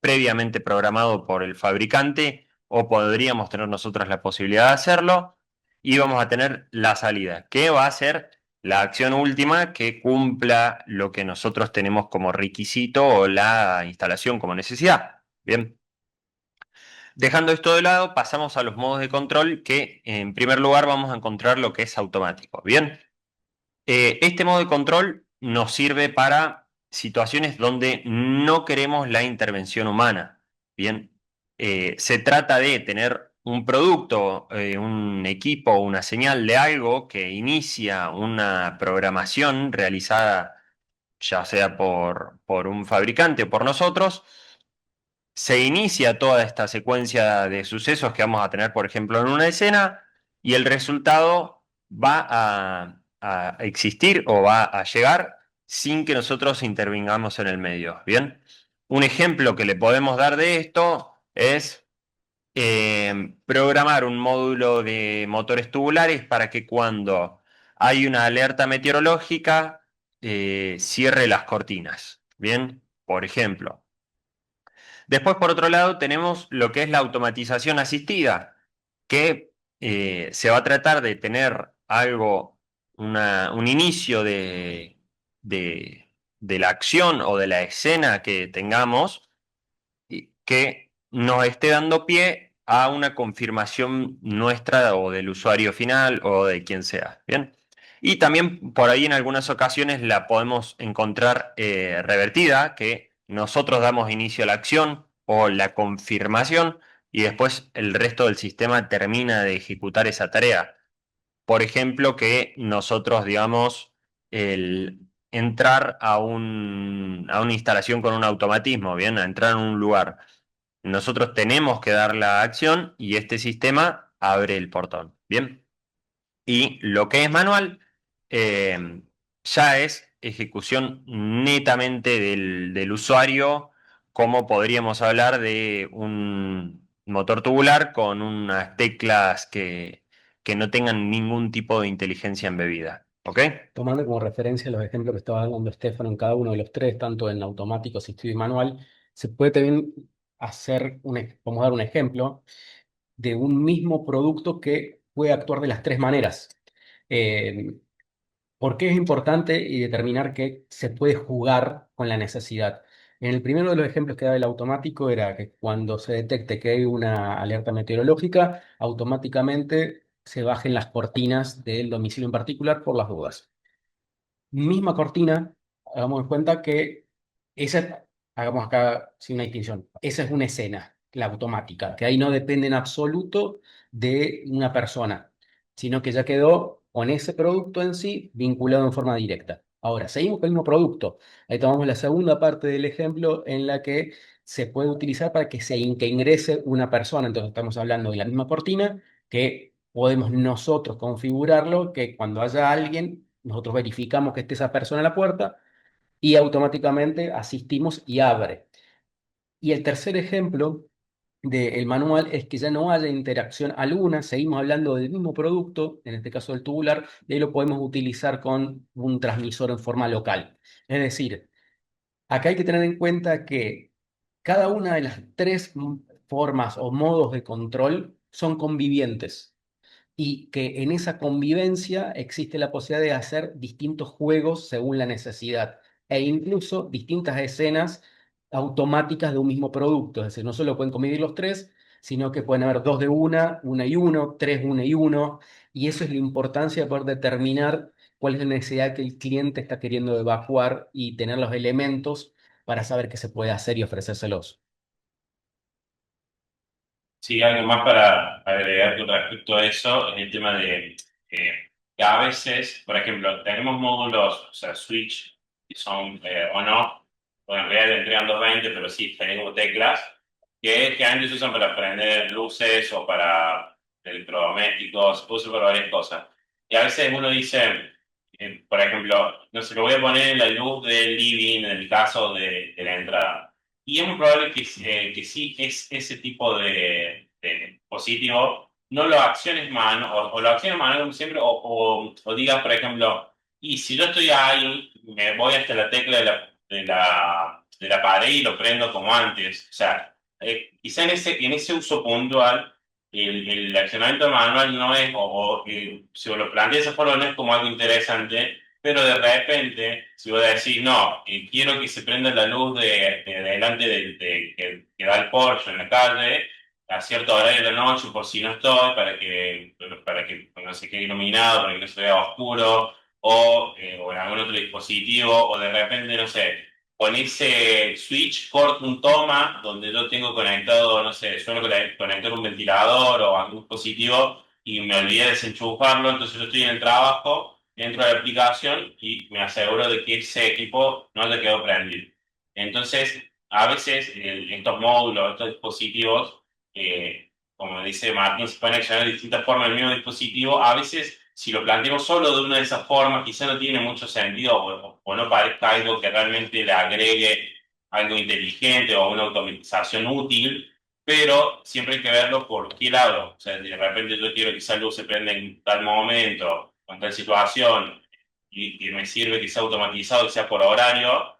[SPEAKER 1] previamente programado por el fabricante o podríamos tener nosotros la posibilidad de hacerlo. Y vamos a tener la salida, que va a ser la acción última que cumpla lo que nosotros tenemos como requisito o la instalación como necesidad. Bien. Dejando esto de lado, pasamos a los modos de control que en primer lugar vamos a encontrar lo que es automático. Bien, este modo de control nos sirve para situaciones donde no queremos la intervención humana. Bien, se trata de tener un producto, un equipo, una señal de algo que inicia una programación realizada ya sea por un fabricante o por nosotros. Se inicia toda esta secuencia de sucesos que vamos a tener, por ejemplo, en una escena, y el resultado va a existir o va a llegar sin que nosotros intervengamos en el medio. Bien, un ejemplo que le podemos dar de esto es programar un módulo de motores tubulares para que cuando hay una alerta meteorológica cierre las cortinas. Bien, por ejemplo. Después, por otro lado, tenemos lo que es la automatización asistida, que se va a tratar de tener algo, un inicio de la acción o de la escena que tengamos y que nos esté dando pie a una confirmación nuestra o del usuario final o de quien sea. Bien. Y también por ahí en algunas ocasiones la podemos encontrar revertida, que nosotros damos inicio a la acción o la confirmación y después el resto del sistema termina de ejecutar esa tarea. Por ejemplo, que nosotros, digamos, el entrar a una instalación con un automatismo, bien, a entrar en un lugar. Nosotros tenemos que dar la acción y este sistema abre el portón, bien. Y lo que es manual ya es ejecución netamente del usuario, como podríamos hablar de un motor tubular con unas teclas que no tengan ningún tipo de inteligencia embebida. ¿Ok?
[SPEAKER 3] Tomando como referencia los ejemplos que estaba dando Estefano en cada uno de los tres, tanto en automático, asistido y manual, se puede también hacer vamos a dar un ejemplo de un mismo producto que puede actuar de las tres maneras. Eh, ¿Por qué es importante y determinar que se puede jugar con la necesidad? En el primero de los ejemplos que daba el automático era que cuando se detecte que hay una alerta meteorológica, automáticamente se bajen las cortinas del domicilio en particular por las dudas. Misma cortina, hagamos en cuenta que esa, hagamos acá sin una distinción, esa es una escena, la automática, que ahí no depende en absoluto de una persona, sino que ya quedó con ese producto en sí vinculado en forma directa. Ahora, seguimos con el mismo producto. Ahí tomamos la segunda parte del ejemplo en la que se puede utilizar para que ingrese una persona. Entonces estamos hablando de la misma cortina que podemos nosotros configurarlo, que cuando haya alguien, nosotros verificamos que esté esa persona en la puerta y automáticamente asistimos y abre. Y el tercer ejemplo del manual es que ya no haya interacción alguna, seguimos hablando del mismo producto, en este caso del tubular, y ahí lo podemos utilizar con un transmisor en forma local. Es decir, acá hay que tener en cuenta que cada una de las tres formas o modos de control son convivientes y que en esa convivencia existe la posibilidad de hacer distintos juegos según la necesidad e incluso distintas escenas automáticas de un mismo producto. Es decir, no solo pueden convivir los tres, sino que pueden haber dos de una y uno, tres, una y uno, y eso es la importancia de poder determinar cuál es la necesidad que el cliente está queriendo evacuar y tener los elementos para saber qué se puede hacer y ofrecérselos.
[SPEAKER 2] Sí, algo más para agregar con respecto a eso es el tema de que a veces, por ejemplo, tenemos módulos, o sea, switch, que son on-off, o en realidad entregan 220, pero sí, tenemos teclas, que antes se usan para prender luces o para electrodomésticos, se usa para varias cosas. Y a veces uno dice, por ejemplo, no sé, lo voy a poner en la luz del living en el caso de la entrada. Y es muy probable que sí es ese tipo de dispositivo no lo acciones mano, o lo acciones mano como siempre, o digas, por ejemplo, y si yo estoy ahí, me voy hasta la tecla de la pared y lo prendo como antes. O sea, quizá en ese uso puntual, el accionamiento manual no es, si vos lo planteas de esa forma, no es como algo interesante, pero de repente, si vos decís, no, quiero que se prenda la luz de delante que da el Porsche en la calle, a cierto horario de la noche, por si no estoy, para que no se quede iluminado, para que no se vea oscuro, o en algún otro dispositivo, o de repente, no sé, con ese switch corto un toma donde yo tengo conectado, no sé, suelo conectar un ventilador o algún dispositivo y me olvidé de desenchufarlo, entonces yo estoy en el trabajo, entro a la aplicación y me aseguro de que ese equipo no haya quedado prendido. Entonces, a veces estos módulos, estos dispositivos, como dice Martín, se pueden accionar de distintas formas en el mismo dispositivo. A veces, si lo planteamos solo de una de esas formas, quizá no tiene mucho sentido o no parezca algo que realmente le agregue algo inteligente o una automatización útil, pero siempre hay que verlo por qué lado. O sea, de repente yo quiero que esa luz se prenda en tal momento, o en tal situación, y que me sirve que sea automatizado, que sea por horario,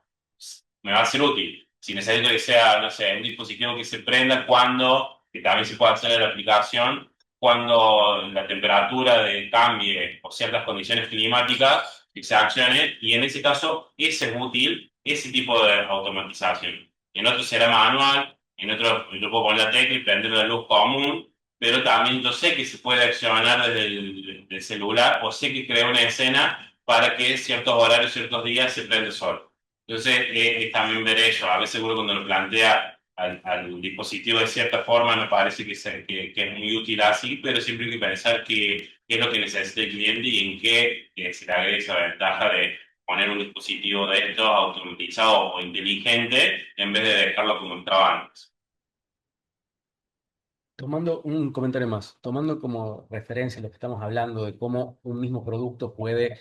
[SPEAKER 2] me va a ser útil. Si necesito que sea, no sé, un dispositivo que se prenda cuando, que también se puede hacer en la aplicación, cuando la temperatura cambie o ciertas condiciones climáticas, que se accione, y en ese caso, ese es útil, ese tipo de automatización. En otro será manual, en otro yo puedo poner la tecla y prender la luz común, pero también yo sé que se puede accionar desde el celular o sé que crea una escena para que ciertos horarios, ciertos días se prende solo. Entonces, es también ver eso. A veces uno cuando lo plantea al dispositivo de cierta forma me parece que es muy útil así, pero siempre hay que pensar qué es lo que necesita el cliente y en qué se le agrega esa ventaja de poner un dispositivo de estos automatizado o inteligente en vez de dejarlo como estaba antes.
[SPEAKER 3] Tomando un comentario más, tomando como referencia lo que estamos hablando de cómo un mismo producto puede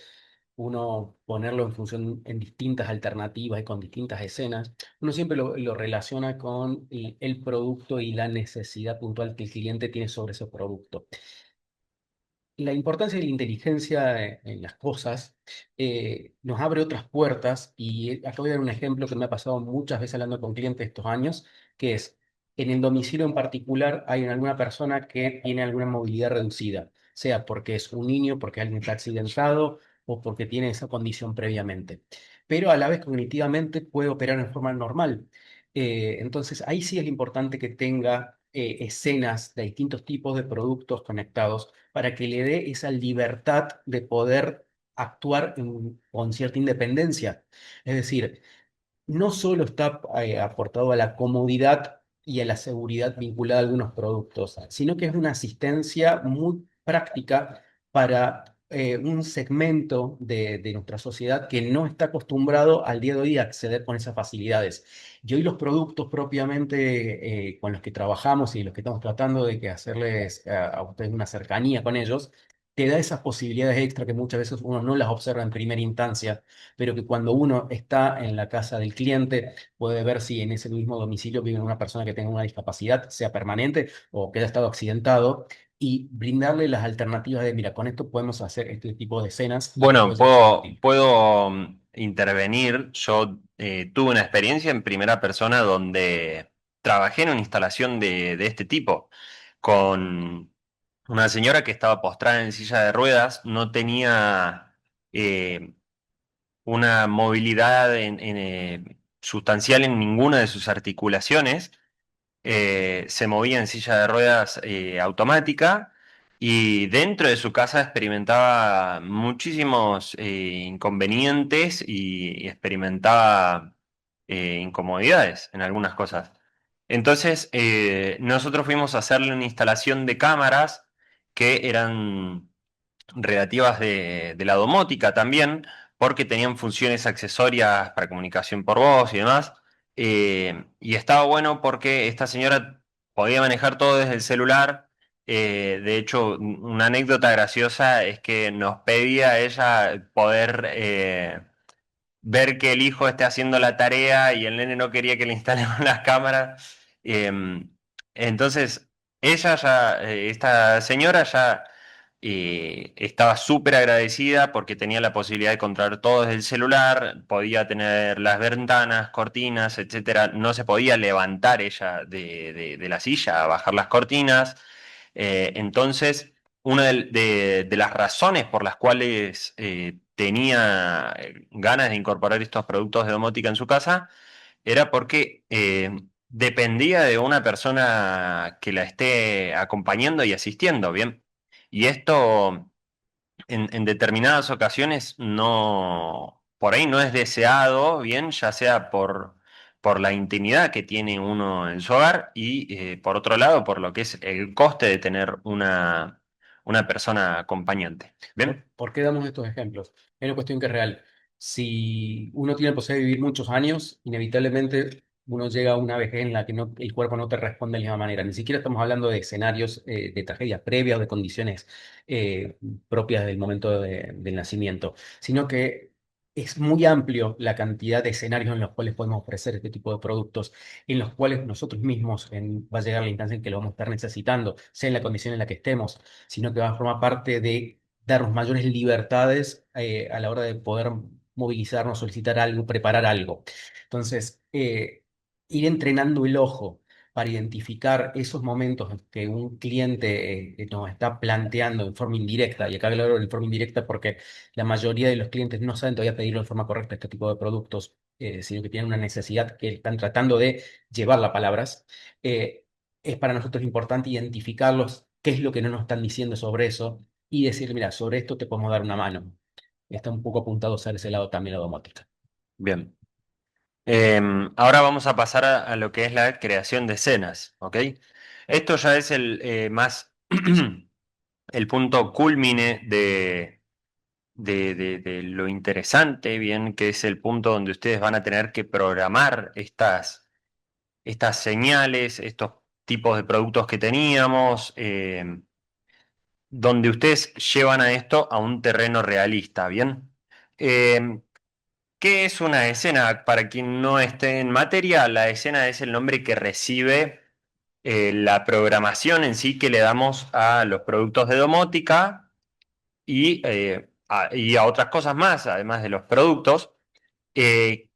[SPEAKER 3] uno ponerlo en función en distintas alternativas y con distintas escenas, uno siempre lo relaciona con el producto y la necesidad puntual que el cliente tiene sobre ese producto. La importancia de la inteligencia en las cosas nos abre otras puertas y acá voy a dar un ejemplo que me ha pasado muchas veces hablando con clientes estos años, que es en el domicilio en particular hay alguna persona que tiene alguna movilidad reducida, sea porque es un niño, porque alguien está accidentado o porque tiene esa condición previamente, pero a la vez cognitivamente puede operar en forma normal. Entonces ahí sí es importante que tenga escenas de distintos tipos de productos conectados para que le dé esa libertad de poder actuar con cierta independencia. Es decir, no solo está aportado a la comodidad y a la seguridad vinculada a algunos productos, sino que es una asistencia muy práctica para un segmento de nuestra sociedad que no está acostumbrado al día de hoy a acceder con esas facilidades. Y hoy los productos propiamente con los que trabajamos y los que estamos tratando de que hacerles a ustedes una cercanía con ellos, te da esas posibilidades extra que muchas veces uno no las observa en primera instancia, pero que cuando uno está en la casa del cliente puede ver si en ese mismo domicilio vive una persona que tenga una discapacidad, sea permanente o que haya estado accidentado, y brindarle las alternativas de, mira, con esto podemos hacer este tipo de escenas y te
[SPEAKER 1] Bueno,
[SPEAKER 3] puede llegar a ser útil.
[SPEAKER 1] puedo intervenir. Yo tuve una experiencia en primera persona donde trabajé en una instalación de este tipo con una señora que estaba postrada en silla de ruedas, no tenía eh, una movilidad sustancial en ninguna de sus articulaciones, se movía en silla de ruedas automática y dentro de su casa experimentaba muchísimos inconvenientes y experimentaba incomodidades en algunas cosas. Entonces, nosotros fuimos a hacerle una instalación de cámaras que eran relativas de la domótica también, porque tenían funciones accesorias para comunicación por voz y demás. Y estaba bueno porque esta señora podía manejar todo desde el celular. De hecho, una anécdota graciosa es que nos pedía a ella poder ver que el hijo esté haciendo la tarea y el nene no quería que le instalemos las cámaras. Entonces, ella ya, esta señora ya estaba súper agradecida porque tenía la posibilidad de controlar todo desde el celular, podía tener las ventanas, cortinas, etcétera. No se podía levantar ella de la silla a bajar las cortinas. Entonces, una de las razones por las cuales tenía ganas de incorporar estos productos de domótica en su casa era porque dependía de una persona que la esté acompañando y asistiendo, ¿bien? Y esto en determinadas ocasiones no, por ahí no es deseado, bien, ya sea por la intimidad que tiene uno en su hogar y por otro lado por lo que es el coste de tener una persona acompañante. Bien,
[SPEAKER 3] ¿Por qué damos estos ejemplos? Es una cuestión que es real. Si uno tiene la posibilidad de vivir muchos años, inevitablemente uno llega a una vejez en la que el cuerpo no te responde de la misma manera. Ni siquiera estamos hablando de escenarios de tragedias previas o de condiciones eh, propias del momento del nacimiento, sino que es muy amplio la cantidad de escenarios en los cuales podemos ofrecer este tipo de productos, en los cuales nosotros mismos va a llegar la instancia en que lo vamos a estar necesitando, sea en la condición en la que estemos, sino que va a formar parte de darnos mayores libertades a la hora de poder movilizarnos, solicitar algo, preparar algo. Entonces, ir entrenando el ojo para identificar esos momentos en que un cliente nos está planteando en forma indirecta, y acá hablo de forma indirecta porque la mayoría de los clientes no saben todavía pedirlo de forma correcta este tipo de productos, sino que tienen una necesidad que están tratando de llevarla a palabras. Es para nosotros importante identificarlos, qué es lo que no nos están diciendo sobre eso y decir, mira, sobre esto te podemos dar una mano. Está un poco apuntado a ese lado también la domótica.
[SPEAKER 1] bien. Ahora vamos a pasar a lo que es la creación de escenas, ¿ok? Esto ya es el más el punto culmine de lo interesante, bien, que es el punto donde ustedes van a tener que programar estas señales, estos tipos de productos que teníamos, donde ustedes llevan a esto a un terreno realista, bien. Eh, ¿Qué es una escena? Para quien no esté en materia, la escena es el nombre que recibe la programación en sí que le damos a los productos de domótica y a otras cosas más, además de los productos, eh,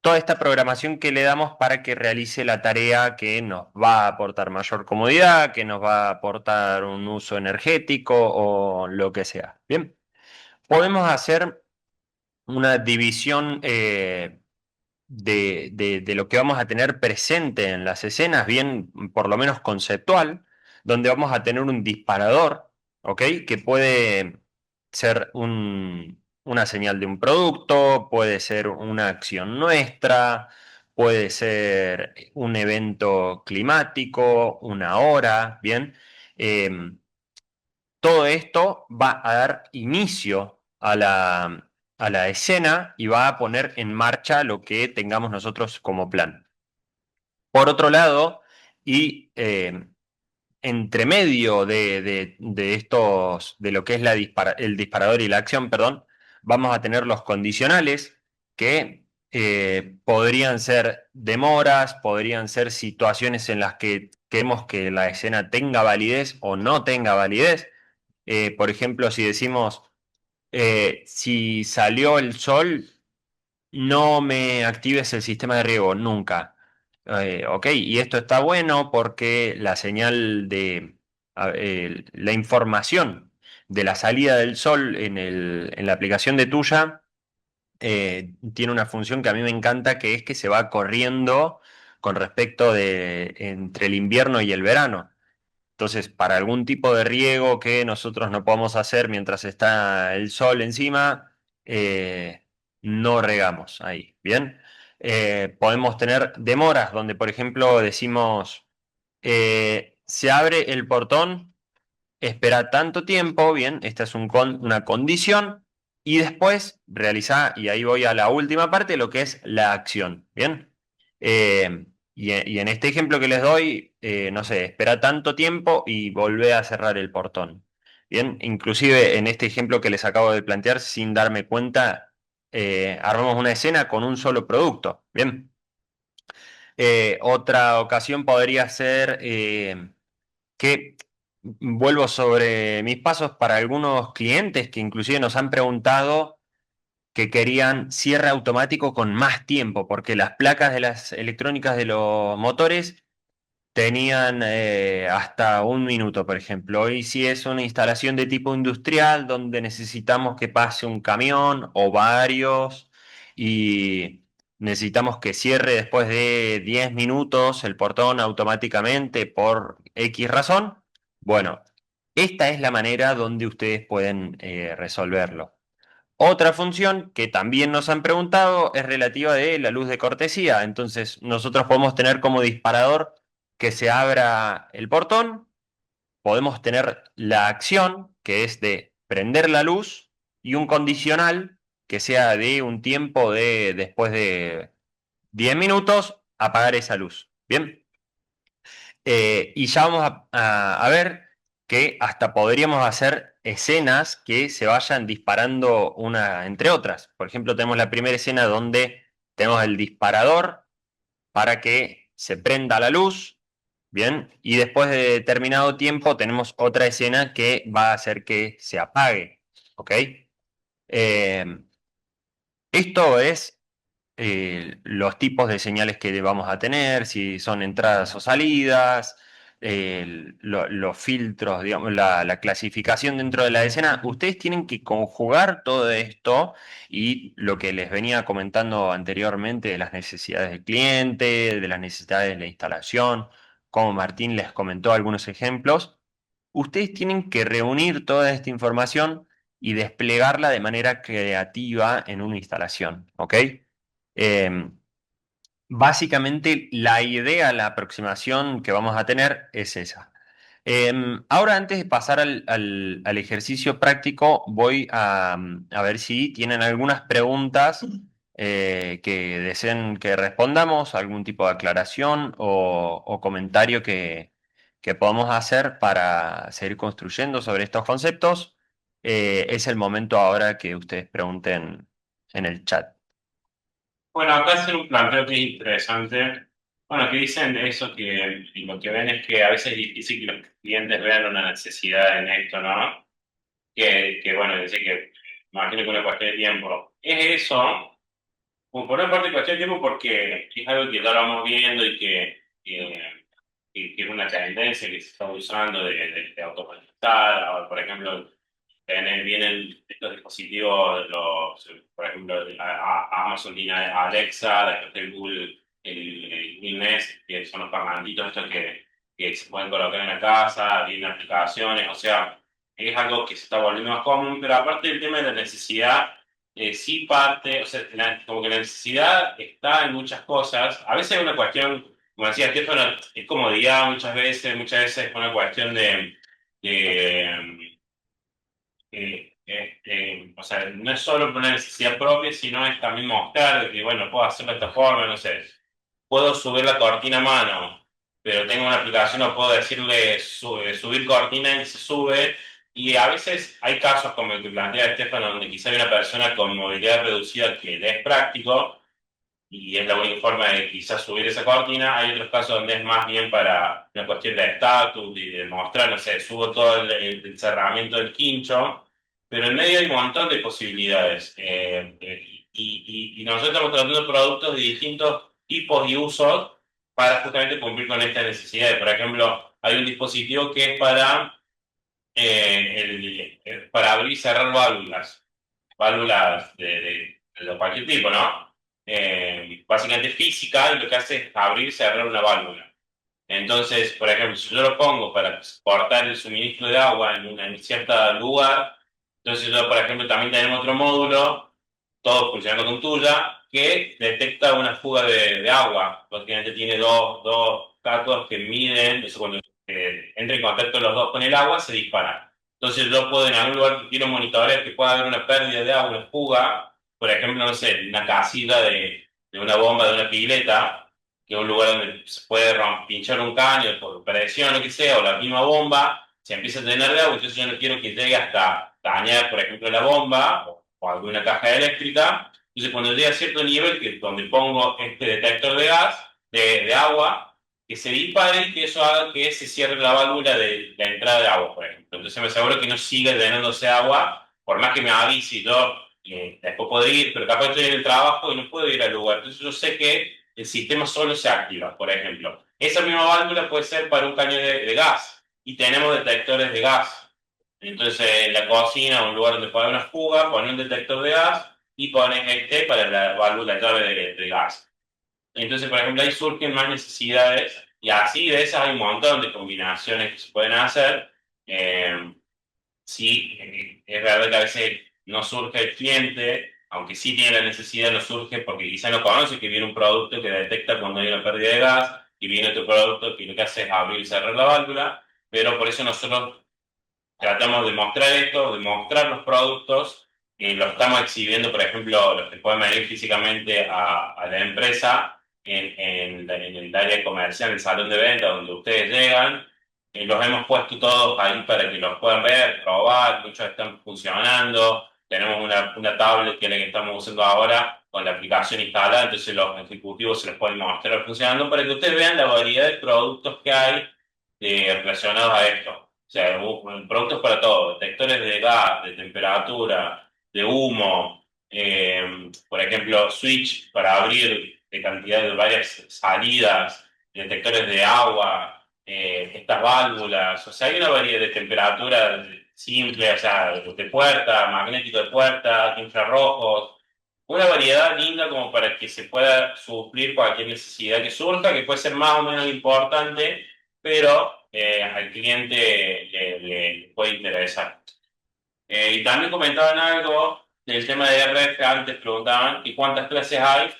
[SPEAKER 1] toda esta programación que le damos para que realice la tarea que nos va a aportar mayor comodidad, que nos va a aportar un uso energético o lo que sea. Bien, podemos hacer una división de lo que vamos a tener presente en las escenas, bien por lo menos conceptual, donde vamos a tener un disparador, ¿ok? Que puede ser una señal de un producto, puede ser una acción nuestra, puede ser un evento climático, una hora, ¿bien? Todo esto va a dar inicio a la escena y va a poner en marcha lo que tengamos nosotros como plan. Por otro lado, y entre medio de estos, de lo que es el disparador y la acción, perdón, vamos a tener los condicionales que podrían ser demoras, podrían ser situaciones en las que queremos que la escena tenga validez o no tenga validez. Por ejemplo, si decimos, si salió el sol, no me actives el sistema de riego nunca. Ok, y esto está bueno porque la señal la información de la salida del sol en la aplicación de tuya tiene una función que a mí me encanta, que es que se va corriendo con respecto de entre el invierno y el verano. Entonces, para algún tipo de riego que nosotros no podamos hacer mientras está el sol encima, no regamos ahí. Bien. Podemos tener demoras donde, por ejemplo, decimos, se abre el portón espera tanto tiempo, bien, esta es una condición, y después realiza, y ahí voy a la última parte, lo que es la acción, bien. Y en este ejemplo que les doy, no sé, espera tanto tiempo y volvé a cerrar el portón. Bien, inclusive en este ejemplo que les acabo de plantear, sin darme cuenta, armamos una escena con un solo producto. Bien. Otra ocasión podría ser que vuelvo sobre mis pasos para algunos clientes que inclusive nos han preguntado que querían cierre automático con más tiempo, porque las placas de las electrónicas de los motores tenían hasta un minuto, por ejemplo. Y si es una instalación de tipo industrial donde necesitamos que pase un camión o varios y necesitamos que cierre después de 10 minutos el portón automáticamente por X razón, bueno, esta es la manera donde ustedes pueden resolverlo. Otra función que también nos han preguntado es relativa de la luz de cortesía. Entonces, nosotros podemos tener como disparador que se abra el portón, podemos tener la acción, que es de prender la luz, y un condicional que sea de un tiempo de después de 10 minutos, apagar esa luz. Bien. Y ya vamos a ver que hasta podríamos hacer escenas que se vayan disparando una entre otras. Por ejemplo, tenemos la primera escena donde tenemos el disparador para que se prenda la luz, bien, y después de determinado tiempo tenemos otra escena que va a hacer que se apague, ¿ok? Eh, Esto es los tipos de señales que vamos a tener, si son entradas o salidas, los filtros, digamos, la clasificación dentro de la escena. Ustedes tienen que conjugar todo esto y lo que les venía comentando anteriormente de las necesidades del cliente, de las necesidades de la instalación, como Martín les comentó algunos ejemplos. Ustedes tienen que reunir toda esta información y desplegarla de manera creativa en una instalación, ¿ok? Em, Básicamente la idea, la aproximación que vamos a tener es esa. Ahora, antes de pasar al ejercicio práctico, voy a ver si tienen algunas preguntas que deseen que respondamos, algún tipo de aclaración o comentario que podamos hacer para seguir construyendo sobre estos conceptos. Es el momento ahora que ustedes pregunten en el chat.
[SPEAKER 2] Bueno, acá hacen un planteo que es interesante. Bueno, que dicen eso que y lo que ven es que a veces es difícil que los clientes vean una necesidad en esto, ¿no? Bueno, dice que imagino que una cuestión de tiempo. Es eso, por una parte cuestión de tiempo porque es algo que ya lo vamos viendo y que es una tendencia que se está usando de automatizar. Ahora, por ejemplo, vienen estos dispositivos, por ejemplo, Amazon tiene Alexa, después el Google, el Google Nest, que son los parlantitos estos que se pueden colocar en la casa, tienen aplicaciones, o sea, es algo que se está volviendo más común, pero aparte del tema de la necesidad, sí parte, o sea, como que la necesidad está en muchas cosas, a veces es una cuestión, como decía Stefano, es comodidad muchas veces es una cuestión de o sea, no es solo por una necesidad propia, sino es también mostrar que, bueno, puedo hacerlo de esta forma, no sé, puedo subir la cortina a mano, pero tengo una aplicación, o puedo decirle subir cortina y se sube, y a veces hay casos como el que plantea Estefano, donde quizá hay una persona con movilidad reducida que le es práctico, y es la única forma de quizás subir esa cortina. Hay otros casos donde es más bien para una cuestión de estatus y de mostrar, no sé, subo todo el cerramiento del quincho, pero en medio hay un montón de posibilidades. Y nosotros estamos tratando productos de distintos tipos y usos para justamente cumplir con esta necesidad. Por ejemplo, hay un dispositivo que es para abrir y cerrar válvulas de cualquier tipo, ¿no? Básicamente física, y lo que hace es abrir y cerrar una válvula. Entonces, por ejemplo, si yo lo pongo para cortar el suministro de agua en cierto lugar, entonces yo, por ejemplo, también tenemos otro módulo, todo funcionando con tuya, que detecta una fuga de agua. Básicamente tiene dos cátodos que miden, eso cuando entre en contacto los dos con el agua, se disparan. Entonces yo puedo en algún lugar que quiero monitorear que pueda haber una pérdida de agua, una fuga, por ejemplo, no sé, una casilla de una bomba de una pileta, que es un lugar donde se puede pinchar un caño por presión o lo que sea, o la misma bomba, se empieza a llenar de agua, entonces yo no quiero que llegue hasta dañar, por ejemplo, la bomba o alguna caja eléctrica. Entonces cuando llegue a cierto nivel, que donde pongo este detector de gas, de agua, que se dispare y que eso haga que se cierre la válvula de la entrada de agua, por ejemplo. Entonces me aseguro que no siga llenándose agua, por más que me avise y yo después puedo ir, pero capaz estoy en el trabajo y no puedo ir al lugar. Entonces yo sé que el sistema solo se activa, por ejemplo. Esa misma válvula puede ser para un caño de gas y tenemos detectores de gas. Entonces en la cocina, un lugar donde puede haber una fuga, pones un detector de gas y pones este para la válvula llave de gas. Entonces, por ejemplo, ahí surgen más necesidades y así de esas hay un montón de combinaciones que se pueden hacer. Eh, sí, es verdad que a veces no surge el cliente, aunque sí tiene la necesidad, no surge porque quizá no conoce que viene un producto que detecta cuando hay una pérdida de gas y viene otro producto que lo que hace es abrir y cerrar la válvula, pero por eso nosotros tratamos de mostrar esto, de mostrar los productos, y los estamos exhibiendo, por ejemplo, los que pueden venir físicamente a la empresa en el área comercial, en el salón de venta, donde ustedes llegan. Los hemos puesto todos ahí para que los puedan ver, probar, muchos están funcionando. Tenemos una tablet que es la que estamos usando ahora con la aplicación instalada, entonces los ejecutivos se les pueden mostrar funcionando para que ustedes vean la variedad de productos que hay relacionados a esto. O sea, productos para todo, detectores de gas, de temperatura, de humo, por ejemplo, switch para abrir de cantidad de varias salidas, detectores de agua, estas válvulas, o sea, hay una variedad de temperatura simple, o sea, de puerta, magnético de puerta, infrarrojos, una variedad linda como para que se pueda suplir cualquier necesidad que surja, que puede ser más o menos importante, pero al cliente le puede interesar. Y también comentaban algo del tema de RF, antes preguntaban que cuántas clases hay.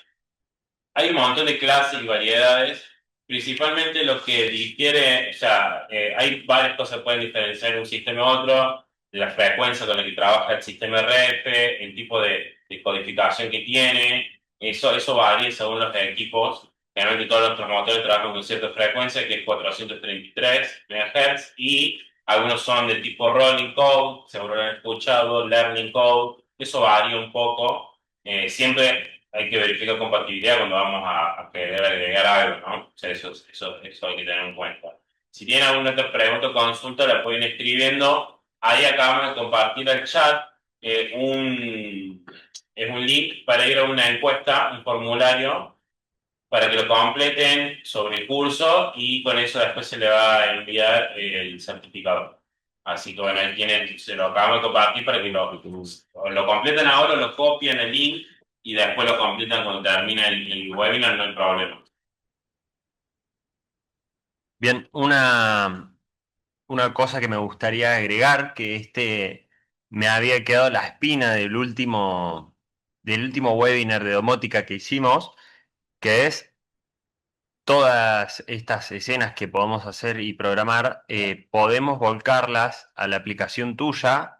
[SPEAKER 2] Hay un montón de clases y variedades, principalmente lo que difiere, o sea, hay varias cosas que pueden diferenciar de un sistema a otro, la frecuencia con la que trabaja el sistema RF, el tipo de codificación que tiene, eso varía según los equipos. Generalmente todos nuestros motores trabajan con cierta frecuencia, que es 433 MHz, y algunos son de tipo rolling code, seguro lo han escuchado, learning code, eso varía un poco. Siempre hay que verificar compatibilidad cuando vamos a querer agregar algo, ¿no? O sea, eso hay que tener en cuenta. Si tienen alguna otra pregunta o consulta, la pueden ir escribiendo. Ahí acabamos de compartir al chat es un link para ir a una encuesta, un formulario, para que lo completen sobre el curso y con eso después se le va a enviar el certificado. Así que bueno, ahí tienen, se lo acabamos de compartir para que lo completen ahora, lo copian el link y después lo completan cuando termine el webinar, no hay problema.
[SPEAKER 1] Bien, una cosa que me gustaría agregar, que me había quedado la espina del último webinar de domótica que hicimos, que es todas estas escenas que podemos hacer y programar, podemos volcarlas a la aplicación tuya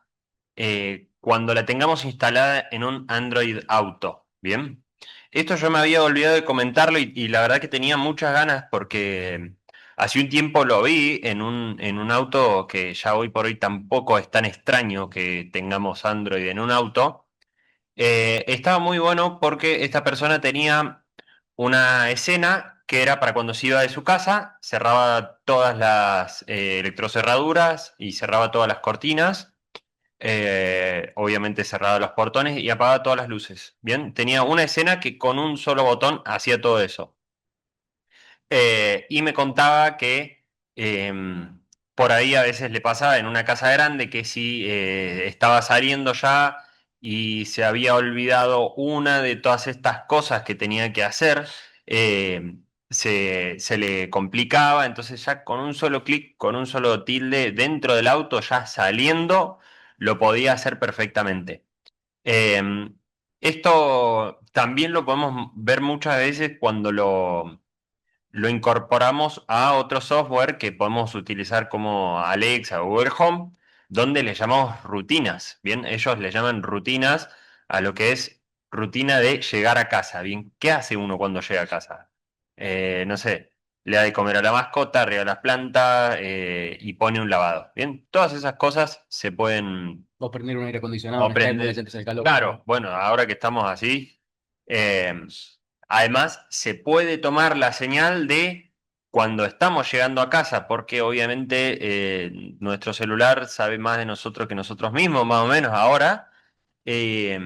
[SPEAKER 1] cuando la tengamos instalada en un Android Auto. Bien, esto yo me había olvidado de comentarlo y la verdad que tenía muchas ganas porque hace un tiempo lo vi en un auto que ya hoy por hoy tampoco es tan extraño que tengamos Android en un auto. Estaba muy bueno porque esta persona tenía una escena que era para cuando se iba de su casa, cerraba todas las electrocerraduras y cerraba todas las cortinas, obviamente cerraba los portones y apagaba todas las luces. Bien, tenía una escena que con un solo botón hacía todo eso. Y me contaba que por ahí a veces le pasaba en una casa grande que si estaba saliendo ya y se había olvidado una de todas estas cosas que tenía que hacer, se le complicaba, entonces ya con un solo clic, con un solo tilde dentro del auto, ya saliendo, lo podía hacer perfectamente. Esto también lo podemos ver muchas veces cuando lo incorporamos a otro software que podemos utilizar como Alexa o Google Home, donde le llamamos rutinas. Bien, ellos le llaman rutinas a lo que es rutina de llegar a casa. Bien, ¿qué hace uno cuando llega a casa? No sé, le da de comer a la mascota, riega las plantas y pone un lavado. Bien, todas esas cosas se pueden
[SPEAKER 3] O prender un aire acondicionado
[SPEAKER 1] o
[SPEAKER 3] en esta época que
[SPEAKER 1] prender.
[SPEAKER 3] sientes el calor.
[SPEAKER 1] Claro, bueno, ahora que estamos así, eh, además se puede tomar la señal de cuando estamos llegando a casa, porque obviamente nuestro celular sabe más de nosotros que nosotros mismos, más o menos ahora. eh,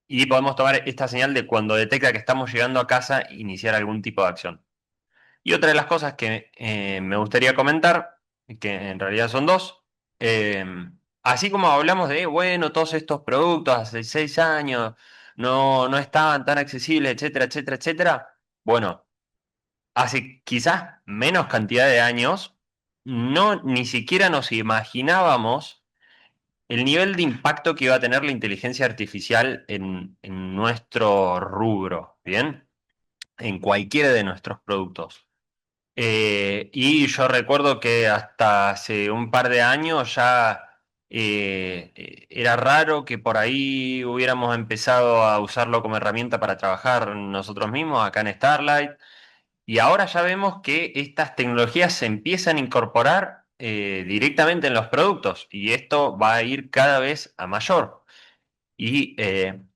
[SPEAKER 1] y podemos tomar esta señal de cuando detecta que estamos llegando a casa, iniciar algún tipo de acción. Y otra de las cosas que me gustaría comentar, que en realidad son dos, eh, así como hablamos de, bueno, todos estos productos hace 6 años no estaban tan accesibles, etcétera, etcétera, etcétera. Bueno, hace quizás menos cantidad de años, no ni siquiera nos imaginábamos el nivel de impacto que iba a tener la inteligencia artificial en nuestro rubro, ¿bien? En cualquiera de nuestros productos. Y yo recuerdo que hasta hace un par de años ya era raro que por ahí hubiéramos empezado a usarlo como herramienta para trabajar nosotros mismos acá en Starlight. Y ahora ya vemos que estas tecnologías se empiezan a incorporar directamente en los productos y esto va a ir cada vez a mayor. Y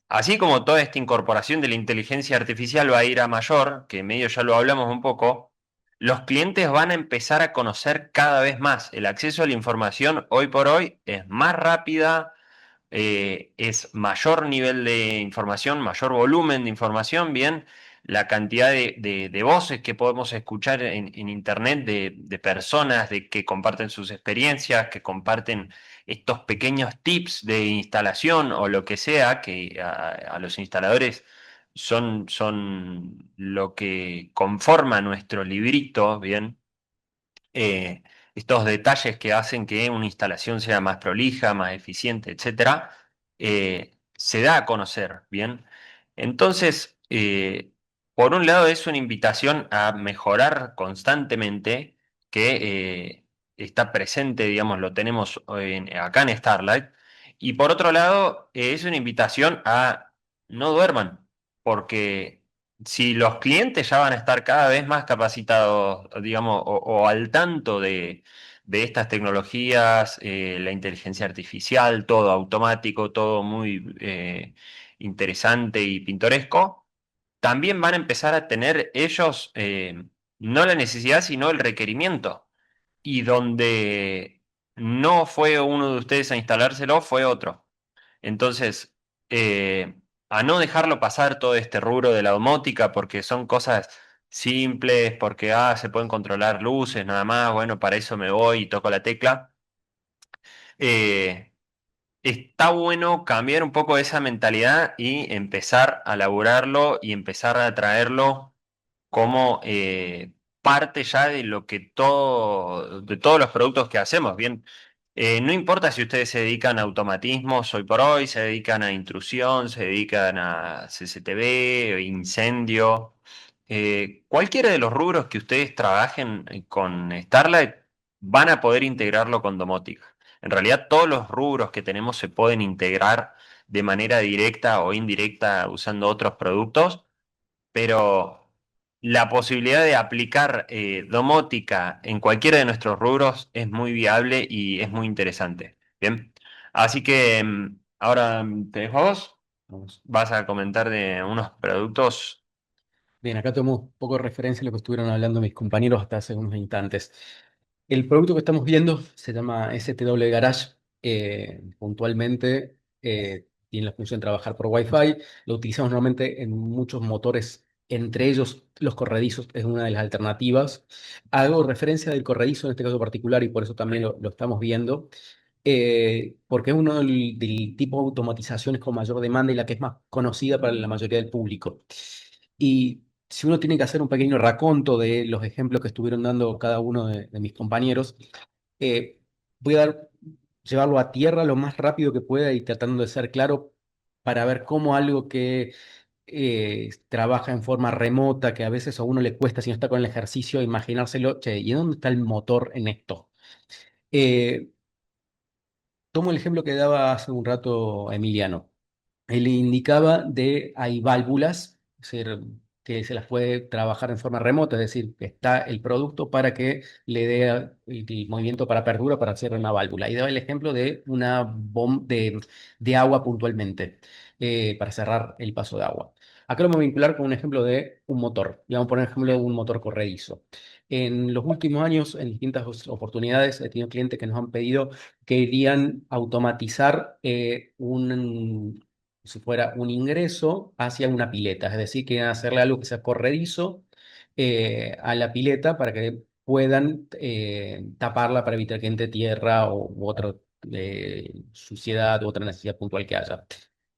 [SPEAKER 1] así como toda esta incorporación de la inteligencia artificial va a ir a mayor, que medio ya lo hablamos un poco, los clientes van a empezar a conocer cada vez más. El acceso a la información hoy por hoy es más rápida, es mayor nivel de información, mayor volumen de información, bien, la cantidad de voces que podemos escuchar en Internet de personas que comparten sus experiencias, que comparten estos pequeños tips de instalación o lo que sea, que a los instaladores son lo que conforma nuestro librito, bien, eh, estos detalles que hacen que una instalación sea más prolija, más eficiente, etcétera, se da a conocer, ¿bien? Entonces, por un lado es una invitación a mejorar constantemente, que está presente, digamos, lo tenemos acá en Starlight, y por otro lado es una invitación a no duerman, porque si los clientes ya van a estar cada vez más capacitados, digamos, o al tanto de estas tecnologías, la inteligencia artificial, todo automático, todo muy interesante y pintoresco, también van a empezar a tener ellos no la necesidad, sino el requerimiento. Y donde no fue uno de ustedes a instalárselo, fue otro. Entonces, a no dejarlo pasar todo este rubro de la domótica, porque son cosas simples, porque se pueden controlar luces, nada más, bueno, para eso me voy y toco la tecla. Eh, Está bueno cambiar un poco esa mentalidad y empezar a laburarlo y empezar a traerlo como parte ya de lo que de todos los productos que hacemos. Bien, no importa si ustedes se dedican a automatismos hoy por hoy, se dedican a intrusión, se dedican a CCTV, incendio, cualquiera de los rubros que ustedes trabajen con Starlight van a poder integrarlo con domótica. En realidad, todos los rubros que tenemos se pueden integrar de manera directa o indirecta usando otros productos, pero la posibilidad de aplicar domótica en cualquiera de nuestros rubros es muy viable y es muy interesante. Bien, así que ahora te dejo a vos. Vas a comentar de unos productos.
[SPEAKER 3] Bien, acá tomo un poco de referencia a lo que estuvieron hablando mis compañeros hasta hace unos instantes. El producto que estamos viendo se llama STW Garage. Puntualmente tiene la función de trabajar por Wi-Fi. Lo utilizamos normalmente en muchos motores, entre ellos los corredizos es una de las alternativas. Hago referencia del corredizo en este caso particular y por eso también lo estamos viendo. Porque es uno del tipo de automatizaciones con mayor demanda y la que es más conocida para la mayoría del público. Y si uno tiene que hacer un pequeño raconto de los ejemplos que estuvieron dando cada uno de mis compañeros, voy a llevarlo a tierra lo más rápido que pueda y tratando de ser claro para ver cómo algo que trabaja en forma remota, que a veces a uno le cuesta, si no está con el ejercicio, imaginárselo, che, ¿y dónde está el motor en esto? Eh, Tomo el ejemplo que daba hace un rato Emiliano. Él indicaba de hay válvulas, es decir, que se las puede trabajar en forma remota, es decir, que está el producto para que le dé el movimiento para apertura para hacer una válvula. Y daba el ejemplo de una bomba de agua puntualmente, para cerrar el paso de agua. Acá lo vamos a vincular con un ejemplo de un motor. Y vamos a poner el ejemplo de un motor corredizo. En los últimos años, en distintas oportunidades, he tenido clientes que nos han pedido que querían automatizar si fuera un ingreso hacia una pileta, es decir, que hacerle algo que sea corredizo a la pileta para que puedan taparla para evitar que entre tierra u otra suciedad u otra necesidad puntual que haya.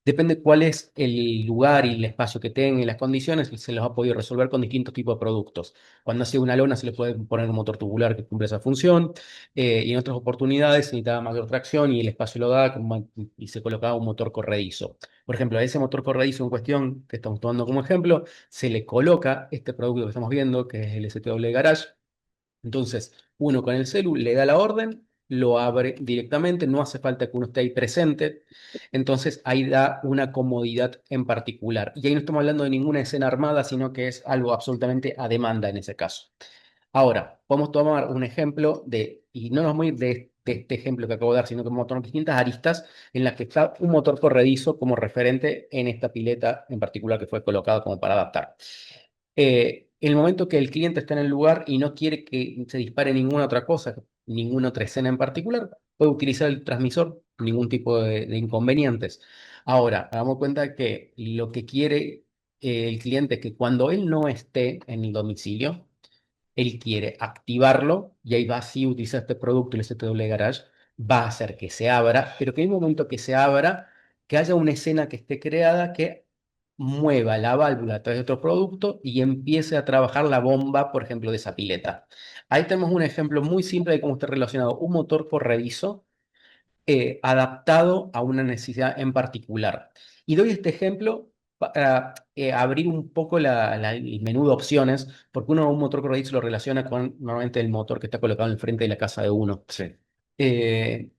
[SPEAKER 3] Depende cuál es el lugar y el espacio que tengan y las condiciones, se los ha podido resolver con distintos tipos de productos. Cuando hace una lona se le puede poner un motor tubular que cumple esa función, y en otras oportunidades se necesitaba mayor tracción y el espacio lo da y se colocaba un motor corredizo. Por ejemplo, a ese motor corredizo en cuestión, que estamos tomando como ejemplo, se le coloca este producto que estamos viendo, que es el STW Garage. Entonces, uno con el celu le da la orden, lo abre directamente, no hace falta que uno esté ahí presente. Entonces, ahí da una comodidad en particular. Y ahí no estamos hablando de ninguna escena armada, sino que es algo absolutamente a demanda en ese caso. Ahora, podemos tomar un ejemplo y no nos vamos a ir de este ejemplo que acabo de dar, sino que vamos a tomar distintas aristas en las que está un motor corredizo como referente en esta pileta en particular que fue colocada como para adaptar. El momento que el cliente está en el lugar y no quiere que se dispare ninguna otra cosa, ninguna otra escena en particular, puede utilizar el transmisor, ningún tipo de inconvenientes. Ahora, hagamos cuenta que lo que quiere el cliente es que cuando él no esté en el domicilio, él quiere activarlo y ahí va así utilizar este producto, el STW Garage, va a hacer que se abra, pero que en el momento que se abra, que haya una escena que esté creada que mueva la válvula a través de otro producto y empiece a trabajar la bomba, por ejemplo, de esa pileta. Ahí tenemos un ejemplo muy simple de cómo está relacionado un motor corredizo adaptado a una necesidad en particular. Y doy este ejemplo para abrir un poco el menú de opciones, porque uno un motor corredizo lo relaciona con normalmente el motor que está colocado en el frente de la casa de uno.
[SPEAKER 1] Sí.
[SPEAKER 3] Eh,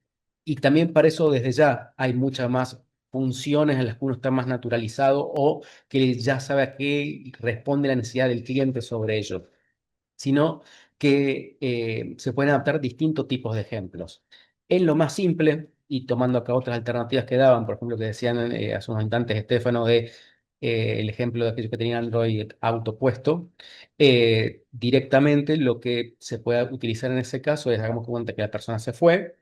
[SPEAKER 3] y también para eso desde ya hay muchas más funciones en las que uno está más naturalizado o que ya sabe a qué responde la necesidad del cliente sobre ello, sino que se pueden adaptar distintos tipos de ejemplos. En lo más simple, y tomando acá otras alternativas que daban, por ejemplo, que decían hace unos instantes Estefano de el ejemplo de aquellos que tenían Android autopuesto, directamente lo que se puede utilizar en ese caso es, hagamos cuenta que la persona se fue,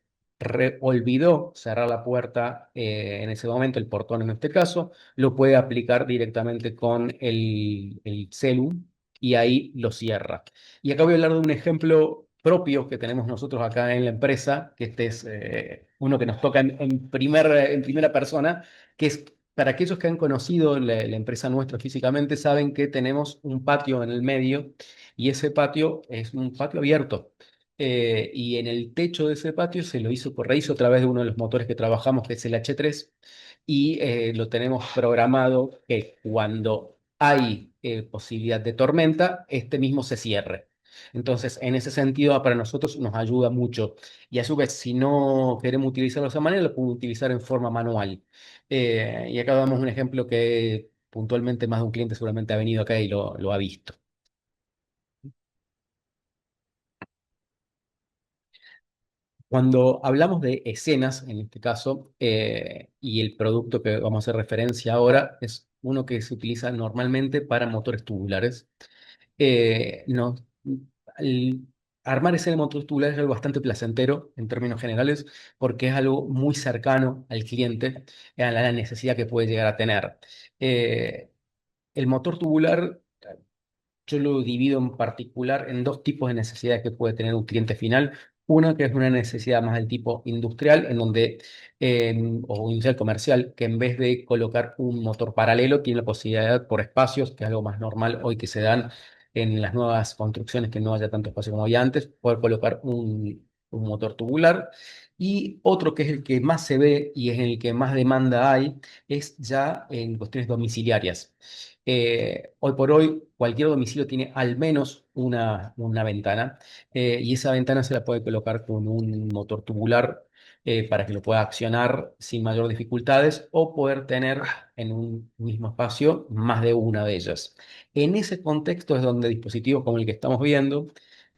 [SPEAKER 3] olvidó cerrar la puerta en ese momento, el portón en este caso, lo puede aplicar directamente con el celu y ahí lo cierra. Y acá voy a hablar de un ejemplo propio que tenemos nosotros acá en la empresa, que este es uno que nos toca en primera persona, que es para aquellos que han conocido la empresa nuestra físicamente, saben que tenemos un patio en el medio y ese patio es un patio abierto. Y en el techo de ese patio se lo hizo corredizo a través de uno de los motores que trabajamos, que es el H3, y lo tenemos programado que cuando hay posibilidad de tormenta, este mismo se cierre. Entonces, en ese sentido, para nosotros nos ayuda mucho. Y a su vez, si no queremos utilizarlo de esa manera, lo podemos utilizar en forma manual. Y acá damos un ejemplo que puntualmente más de un cliente seguramente ha venido acá y lo ha visto. Cuando hablamos de escenas, en este caso, y el producto que vamos a hacer referencia ahora es uno que se utiliza normalmente para motores tubulares. No, al armar ese motor tubular es algo bastante placentero en términos generales porque es algo muy cercano al cliente, a la necesidad que puede llegar a tener. Eh, el motor tubular yo lo divido en particular en dos tipos de necesidades que puede tener un cliente final. Una que es una necesidad más del tipo industrial, en donde, o industrial comercial, que en vez de colocar un motor paralelo, tiene la posibilidad por espacios, que es algo más normal hoy que se dan en las nuevas construcciones, que no haya tanto espacio como había antes, poder colocar un motor tubular. Y otro que es el que más se ve y es el que más demanda hay, es ya en cuestiones domiciliarias. Hoy por hoy, cualquier domicilio tiene al menos una ventana, y esa ventana se la puede colocar con un motor tubular, para que lo pueda accionar sin mayor dificultades o poder tener en un mismo espacio más de una de ellas. En ese contexto es donde dispositivos como el que estamos viendo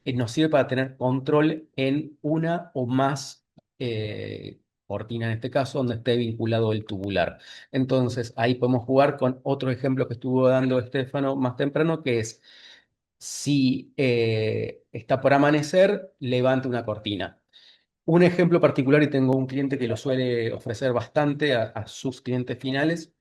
[SPEAKER 3] nos sirve para tener control en una o más cortinas, en este caso, donde esté vinculado el tubular. Entonces, ahí podemos jugar con otro ejemplo que estuvo dando Estefano más temprano, que es si está por amanecer, levante una cortina. Un ejemplo particular, y tengo un cliente que lo suele ofrecer bastante a sus clientes finales,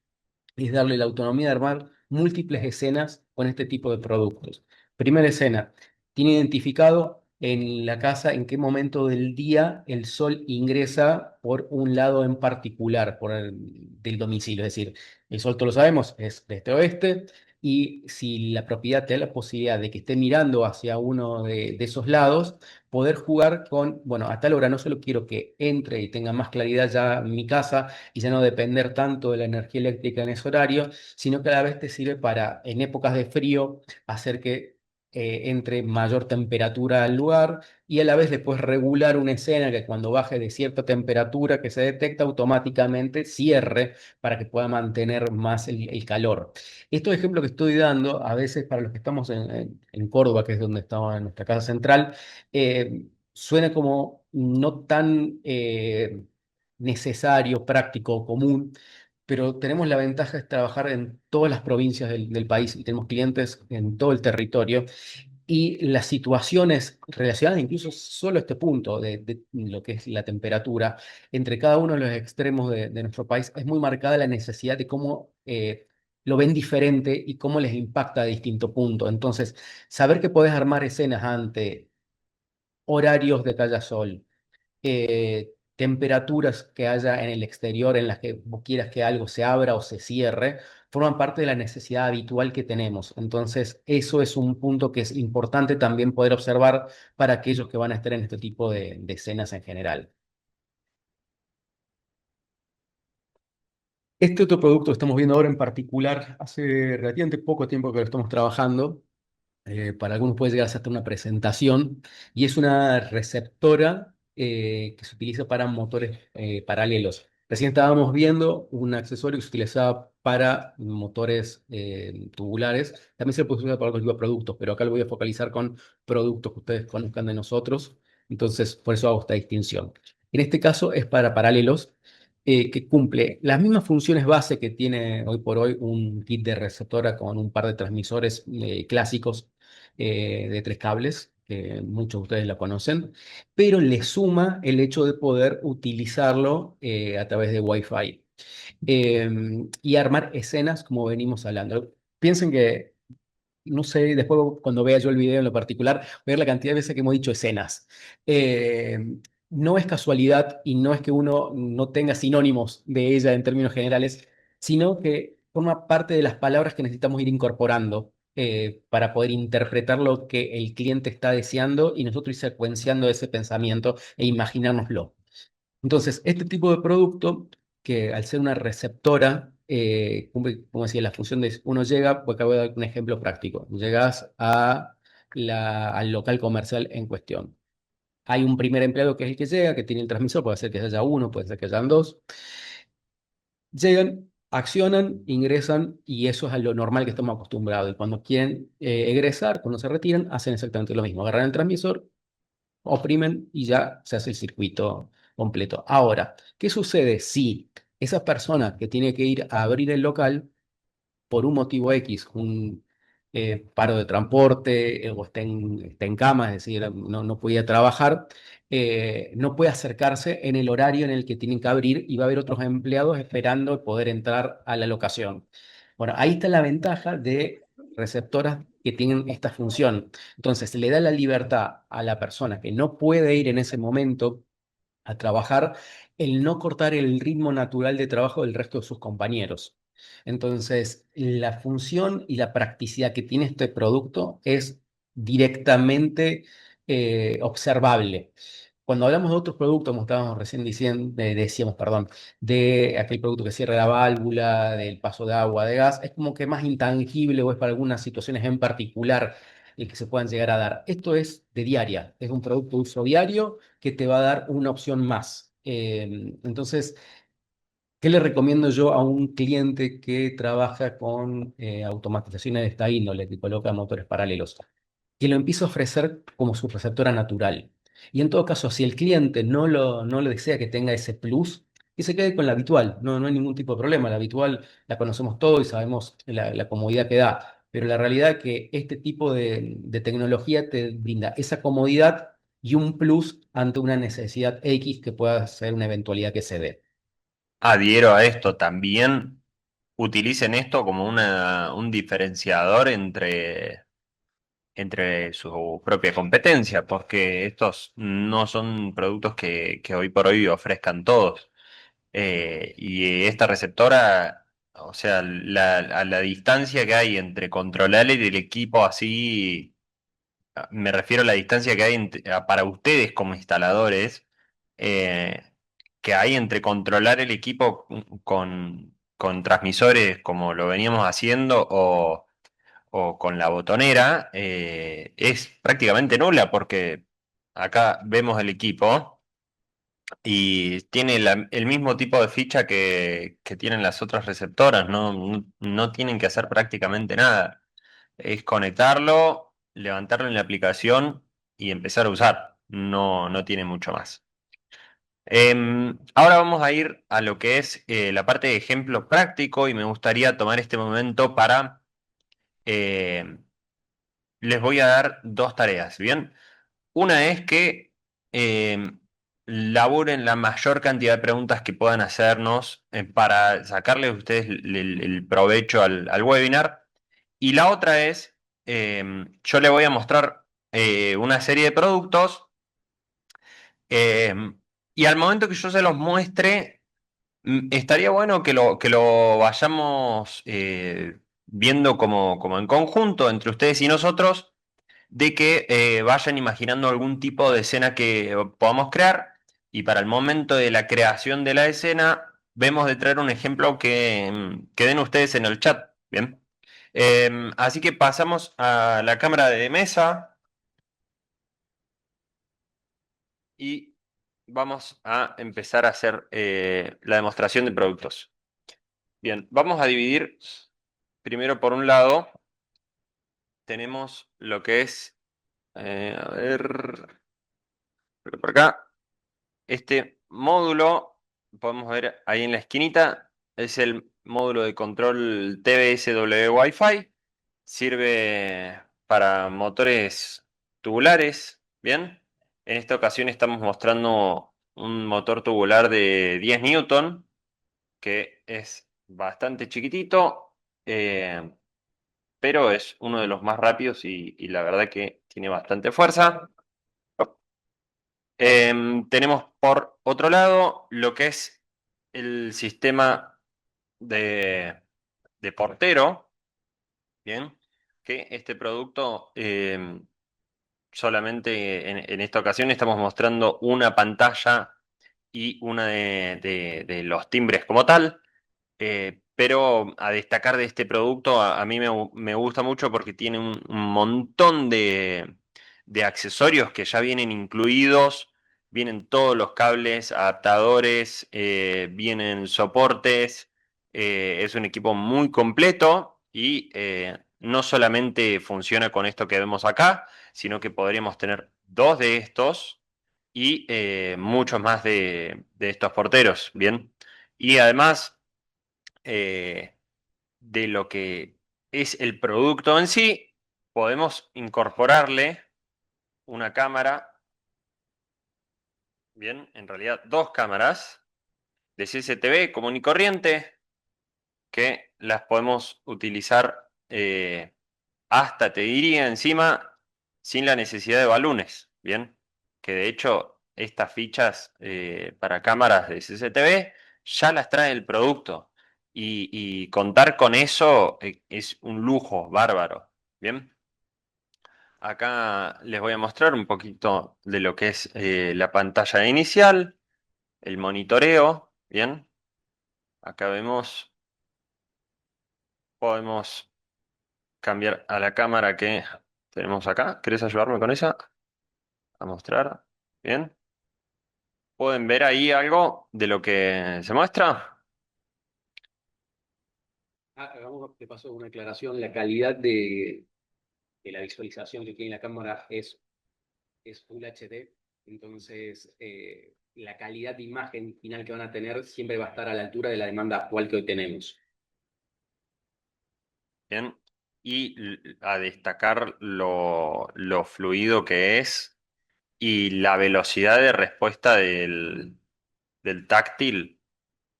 [SPEAKER 3] es darle la autonomía de armar múltiples escenas con este tipo de productos. Primera escena, tiene identificado en la casa en qué momento del día el sol ingresa por un lado en particular del domicilio. Es decir, el sol, todos lo sabemos, es de este a oeste, y si la propiedad te da la posibilidad de que esté mirando hacia uno de esos lados, poder jugar con, bueno, a tal hora no solo quiero que entre y tenga más claridad ya en mi casa, y ya no depender tanto de la energía eléctrica en ese horario, sino que a la vez te sirve para, en épocas de frío, hacer que entre mayor temperatura al lugar, y a la vez le puedes regular una escena que cuando baje de cierta temperatura que se detecta automáticamente cierre para que pueda mantener más el calor. Estos ejemplos que estoy dando, a veces para los que estamos en Córdoba, que es donde estaba nuestra casa central, suena como no tan necesario, práctico o común, pero tenemos la ventaja de trabajar en todas las provincias del país y tenemos clientes en todo el territorio. Y las situaciones relacionadas incluso solo a este punto de lo que es la temperatura, entre cada uno de los extremos de nuestro país, es muy marcada la necesidad de cómo lo ven diferente y cómo les impacta a distinto punto. Entonces, saber que podés armar escenas ante horarios de talla sol, temperaturas que haya en el exterior en las que vos quieras que algo se abra o se cierre, forman parte de la necesidad habitual que tenemos. Entonces, eso es un punto que es importante también poder observar para aquellos que van a estar en este tipo de escenas en general. Este otro producto que estamos viendo ahora en particular, hace relativamente poco tiempo que lo estamos trabajando, para algunos puede llegar a ser hasta una presentación, y es una receptora que se utiliza para motores paralelos. Recién estábamos viendo un accesorio que se utilizaba para motores tubulares. También se puede usar para otro tipo de productos, pero acá lo voy a focalizar con productos que ustedes conozcan de nosotros. Entonces, por eso hago esta distinción. En este caso es para paralelos, que cumple las mismas funciones base que tiene hoy por hoy un kit de receptora con un par de transmisores clásicos de tres cables, que muchos de ustedes la conocen, pero le suma el hecho de poder utilizarlo a través de Wi-Fi, y armar escenas como venimos hablando. Piensen que, no sé, después cuando vea yo el video en lo particular, ver la cantidad de veces que hemos dicho escenas. Eh, no es casualidad y no es que uno no tenga sinónimos de ella en términos generales, sino que forma parte de las palabras que necesitamos ir incorporando para poder interpretar lo que el cliente está deseando y nosotros ir secuenciando ese pensamiento e imaginárnoslo. Entonces, este tipo de producto, que al ser una receptora, cumple, como decía, la función de uno llega, pues acá voy a dar un ejemplo práctico. Llegas al local comercial en cuestión. Hay un primer empleado que es el que llega, que tiene el transmisor, puede ser que haya uno, puede ser que hayan dos. Llegan, accionan, ingresan, y eso es a lo normal que estamos acostumbrados. Y cuando quieren egresar, cuando se retiran, hacen exactamente lo mismo. Agarran el transmisor, oprimen y ya se hace el circuito completo. Ahora, ¿qué sucede si esa persona que tiene que ir a abrir el local por un motivo X, un paro de transporte, o está en cama, es decir, no podía trabajar, no puede acercarse en el horario en el que tienen que abrir y va a haber otros empleados esperando poder entrar a la locación? Bueno, ahí está la ventaja de receptoras que tienen esta función. Entonces, le da la libertad a la persona que no puede ir en ese momento a trabajar, el no cortar el ritmo natural de trabajo del resto de sus compañeros. Entonces, la función y la practicidad que tiene este producto es directamente observable. Cuando hablamos de otros productos, como estábamos recién diciendo, decíamos, perdón, de aquel producto que cierra la válvula, del paso de agua, de gas, es como que más intangible o es para algunas situaciones en particular el que se puedan llegar a dar. Esto es de diaria, es un producto de uso diario que te va a dar una opción más. Entonces, ¿qué le recomiendo yo a un cliente que trabaja con automatizaciones de esta índole, que coloca motores paralelos? Que lo empiece a ofrecer como su receptora natural. Y en todo caso, si el cliente no lo desea que tenga ese plus, que se quede con la habitual. No, no hay ningún tipo de problema. La habitual la conocemos todos y sabemos la comodidad que da. Pero la realidad es que este tipo de tecnología te brinda esa comodidad y un plus ante una necesidad X que pueda ser una eventualidad que se dé.
[SPEAKER 1] Adhiero a esto también. Utilicen esto como un diferenciador entre su propia competencia, porque estos no son productos que hoy por hoy ofrezcan todos. Y esta receptora, o sea, a la distancia que hay entre controlar el equipo así, me refiero a la distancia que hay para ustedes como instaladores, eh, que hay entre controlar el equipo con transmisores como lo veníamos haciendo o con la botonera, es prácticamente nula porque acá vemos el equipo y tiene el mismo tipo de ficha que tienen las otras receptoras, no tienen que hacer prácticamente nada. Es conectarlo, levantarlo en la aplicación y empezar a usar. No tiene mucho más. Ahora vamos a ir a lo que es la parte de ejemplo práctico y me gustaría tomar este momento para... eh, les voy a dar dos tareas, ¿bien? Una es que eh, laburen la mayor cantidad de preguntas que puedan hacernos para sacarle a ustedes el provecho al webinar. Y la otra es, yo le voy a mostrar una serie de productos eh, y al momento que yo se los muestre, estaría bueno que lo vayamos viendo como en conjunto entre ustedes y nosotros de que vayan imaginando algún tipo de escena que podamos crear y para el momento de la creación de la escena vemos de traer un ejemplo que den ustedes en el chat. Bien. Así que pasamos a la cámara de mesa y vamos a empezar a hacer la demostración de productos. Bien, vamos a dividir primero por un lado, tenemos lo que es, a ver, por acá. Este módulo, podemos ver ahí en la esquinita, es el módulo de control TBSW Wi-Fi. Sirve para motores tubulares, ¿bien? En esta ocasión estamos mostrando un motor tubular de 10 Newton, que es bastante chiquitito, pero es uno de los más rápidos y la verdad que tiene bastante fuerza. Tenemos por otro lado lo que es el sistema de, de portero, ¿bien? Que este producto solamente en esta ocasión estamos mostrando una pantalla y una de los timbres como tal. Pero a destacar de este producto, a mí me gusta mucho porque tiene un montón de accesorios que ya vienen incluidos, vienen todos los cables, adaptadores, vienen soportes, es un equipo muy completo y no solamente funciona con esto que vemos acá, sino que podríamos tener dos de estos y muchos más de estos porteros, ¿bien? Y además eh, de lo que es el producto en sí, podemos incorporarle una cámara, bien, en realidad dos cámaras de CCTV común y corriente que las podemos utilizar hasta, te diría, encima, sin la necesidad de balones, bien, que de hecho estas fichas para cámaras de CCTV ya las trae el producto y contar con eso es un lujo bárbaro, bien. Acá les voy a mostrar un poquito de lo que es la pantalla inicial, el monitoreo, ¿bien? Acá vemos, podemos cambiar a la cámara que tenemos acá. ¿Querés ayudarme con esa? A mostrar, ¿bien? ¿Pueden ver ahí algo de lo que se muestra?
[SPEAKER 3] Hagamos de paso una aclaración. La calidad de la visualización que tiene la cámara es Full HD, entonces la calidad de imagen final que van a tener siempre va a estar a la altura de la demanda actual que hoy tenemos.
[SPEAKER 1] Bien, y a destacar lo fluido que es y la velocidad de respuesta del táctil.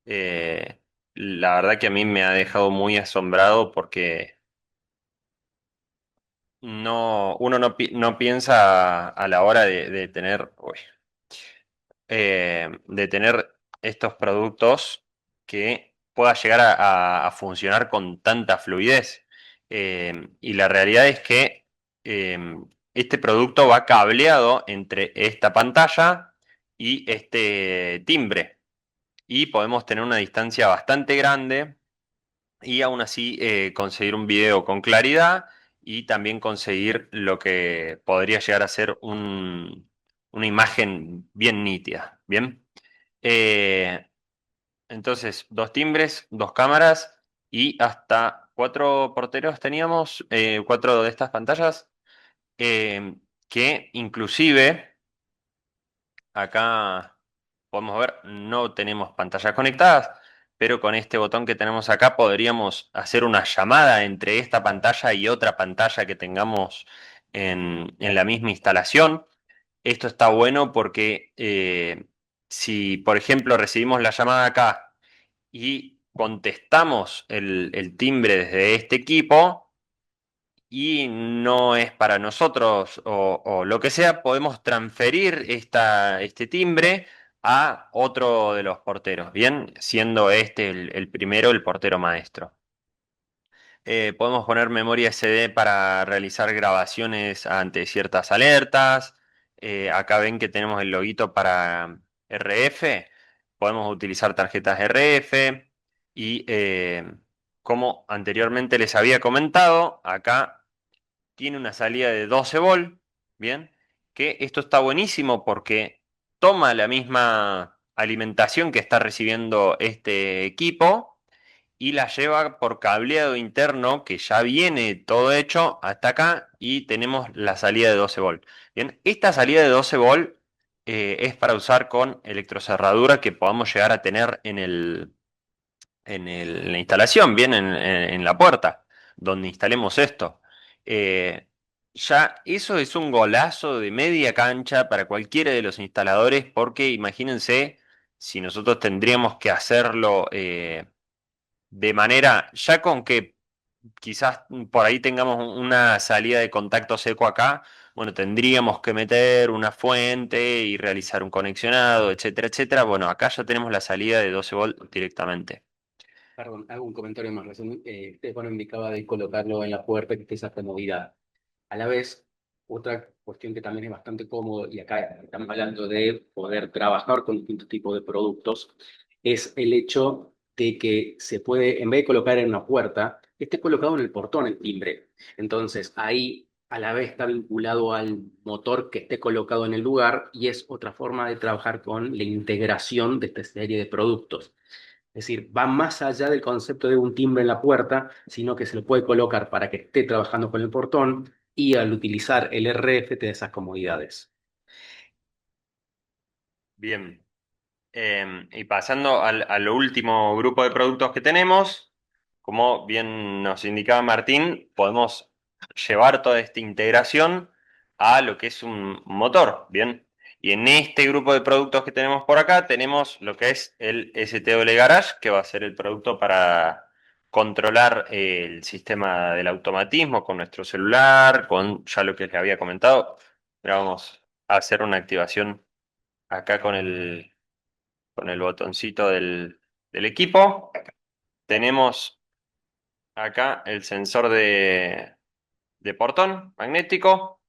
[SPEAKER 1] La verdad que a mí me ha dejado muy asombrado porque uno no piensa a la hora de tener, de tener estos productos que pueda llegar a funcionar con tanta fluidez. Y la realidad es que este producto va cableado entre esta pantalla y este timbre. Y podemos tener una distancia bastante grande y aún así conseguir un video con claridad y también conseguir lo que podría llegar a ser una imagen bien nítida. Bien. Eh, entonces, dos timbres, dos cámaras y hasta cuatro porteros teníamos, cuatro de estas pantallas, eh, que inclusive acá podemos ver, no tenemos pantallas conectadas, pero con este botón que tenemos acá podríamos hacer una llamada entre esta pantalla y otra pantalla que tengamos en la misma instalación. Esto está bueno porque si, por ejemplo, recibimos la llamada acá y contestamos el timbre desde este equipo y no es para nosotros o lo que sea, podemos transferir este timbre a otro de los porteros, bien, siendo este el primero, el portero maestro. Podemos poner memoria SD para realizar grabaciones ante ciertas alertas. Acá ven que tenemos el loguito para RF. Podemos utilizar tarjetas RF. Y como anteriormente les había comentado, acá tiene una salida de 12 volt. Bien, que esto está buenísimo porque toma la misma alimentación que está recibiendo este equipo y la lleva por cableado interno que ya viene todo hecho hasta acá y tenemos la salida de 12 volt. Bien, esta salida de 12 volt es para usar con electrocerradura que podamos llegar a tener en la instalación, bien en la puerta, donde instalemos esto. Eh, ya eso es un golazo de media cancha para cualquiera de los instaladores porque imagínense si nosotros tendríamos que hacerlo de manera, ya con que quizás por ahí tengamos una salida de contacto seco acá, bueno, tendríamos que meter una fuente y realizar un conexionado, etcétera, etcétera. Bueno, acá ya tenemos la salida de 12 volt directamente.
[SPEAKER 3] Perdón, hago un comentario más. Recién Stefano indicaba de colocarlo en la puerta que esté esa comodidad. A la vez, otra cuestión que también es bastante cómodo, y acá estamos hablando de poder trabajar con distintos tipos de productos, es el hecho de que se puede, en vez de colocar en una puerta, esté colocado en el portón el timbre. Entonces, ahí a la vez está vinculado al motor que esté colocado en el lugar y es otra forma de trabajar con la integración de esta serie de productos. Es decir, va más allá del concepto de un timbre en la puerta, sino que se lo puede colocar para que esté trabajando con el portón y al utilizar el RF te da esas comodidades.
[SPEAKER 1] Bien. Y pasando al último grupo de productos que tenemos, como bien nos indicaba Martín, podemos llevar toda esta integración a lo que es un motor, ¿bien? Y en este grupo de productos que tenemos por acá, tenemos lo que es el STW Garage, que va a ser el producto para controlar el sistema del automatismo con nuestro celular, con ya lo que les había comentado. Ahora vamos a hacer una activación acá con el botoncito del equipo. Tenemos acá el sensor de portón magnético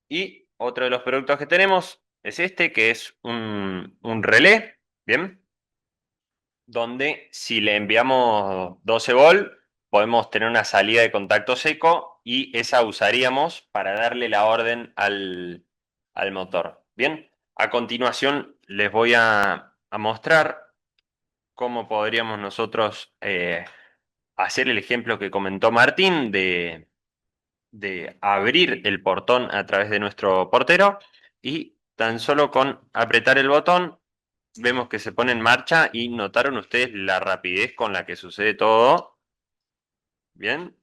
[SPEAKER 1] Y otro de los productos que tenemos es este, que es un relé, ¿bien? Donde si le enviamos 12 volt, podemos tener una salida de contacto seco y esa usaríamos para darle la orden al motor. Bien, a continuación les voy a mostrar cómo podríamos nosotros hacer el ejemplo que comentó Martín de abrir el portón a través de nuestro portero y tan solo con apretar el botón vemos que se pone en marcha y notaron ustedes la rapidez con la que sucede todo. Bien.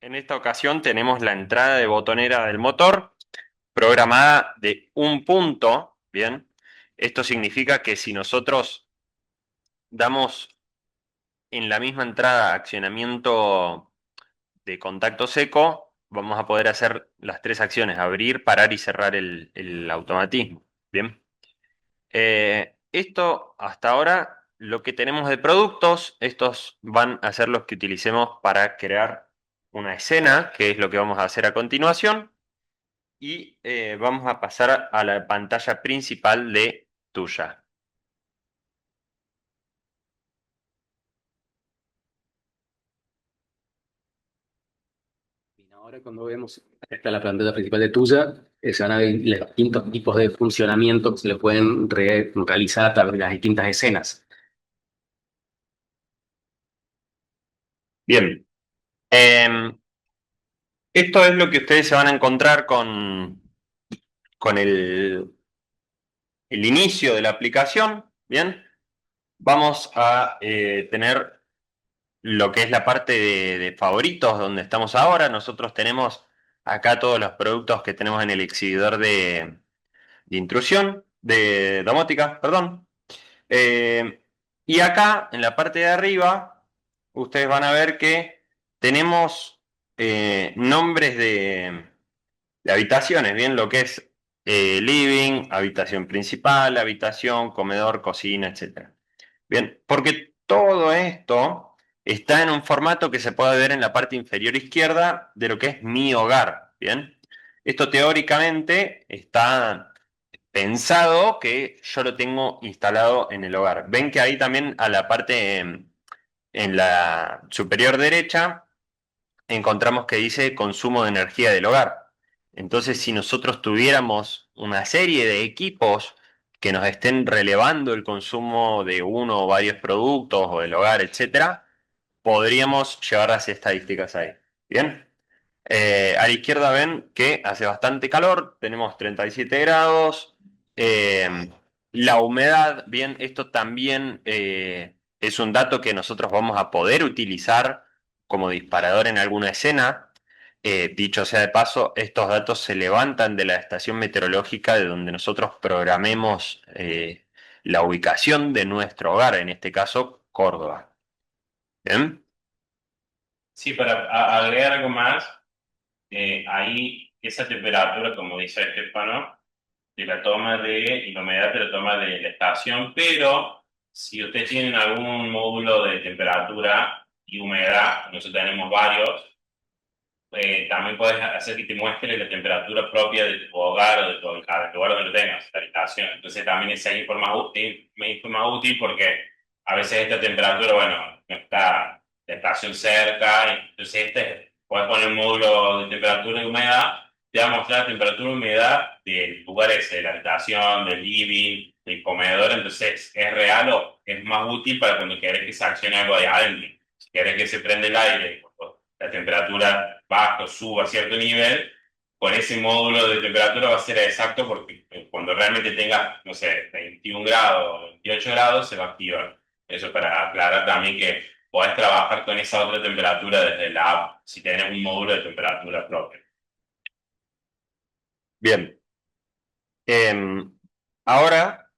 [SPEAKER 1] En esta ocasión tenemos la entrada de botonera del motor programada de un punto. Bien. Esto significa que si nosotros damos en la misma entrada accionamiento de contacto seco, vamos a poder hacer las tres acciones: abrir, parar y cerrar el automatismo. Bien. Esto hasta ahora, lo que tenemos de productos, estos van a ser los que utilicemos para crear una escena, que es lo que vamos a hacer a continuación. Y vamos a pasar a la pantalla principal de Tuya.
[SPEAKER 3] Bien, ahora cuando vemos esta la pantalla principal de tuya, se van a ver los distintos tipos de funcionamiento que se le pueden realizar a través de las distintas escenas.
[SPEAKER 1] Bien. Esto es lo que ustedes se van a encontrar con el inicio de la aplicación. Bien. Vamos a tener lo que es la parte de favoritos, donde estamos ahora. Nosotros tenemos acá todos los productos que tenemos en el exhibidor de intrusión, de domótica, perdón. Eh, y acá, en la parte de arriba, ustedes van a ver que tenemos nombres de habitaciones, bien, lo que es living, habitación principal, habitación, comedor, cocina, etc. Bien, porque todo esto está en un formato que se puede ver en la parte inferior izquierda de lo que es Mi Hogar. Bien, esto teóricamente está pensado que yo lo tengo instalado en el hogar. Ven que ahí también a la parte en la superior derecha encontramos que dice consumo de energía del hogar. Entonces, si nosotros tuviéramos una serie de equipos que nos estén relevando el consumo de uno o varios productos o del hogar, etcétera, podríamos llevar las estadísticas ahí. Bien. A la izquierda ven que hace bastante calor, tenemos 37 grados. La humedad, bien, esto también es un dato que nosotros vamos a poder utilizar como disparador en alguna escena. Dicho sea de paso, estos datos se levantan de la estación meteorológica de donde nosotros programemos la ubicación de nuestro hogar, en este caso Córdoba. ¿Bien?
[SPEAKER 2] Sí, para agregar algo más, ahí esa temperatura, como dice Estefano, te la toma y la humedad te la toma de la estación, pero si ustedes tienen algún módulo de temperatura y humedad, nosotros tenemos varios, también puedes hacer que te muestre la temperatura propia de tu hogar o de tu lugar donde lo tengas, la habitación. Entonces también es ahí más útil porque a veces esta temperatura, bueno, no está la estación cerca, entonces puedes poner un módulo de temperatura y humedad, te va a mostrar la temperatura y humedad del lugar ese, de la habitación, del living, del comedor, entonces es real o es más útil para cuando querés que se accione algo de adentro. Si querés que se prende el aire, la temperatura baja o suba a cierto nivel, con ese módulo de temperatura va a ser exacto porque cuando realmente tenga, no sé, 21 grados o 28 grados se va a activar. Eso para aclarar también que podés trabajar con esa otra temperatura desde la app, si tenés un módulo de temperatura propio.
[SPEAKER 1] Bien. Ahora,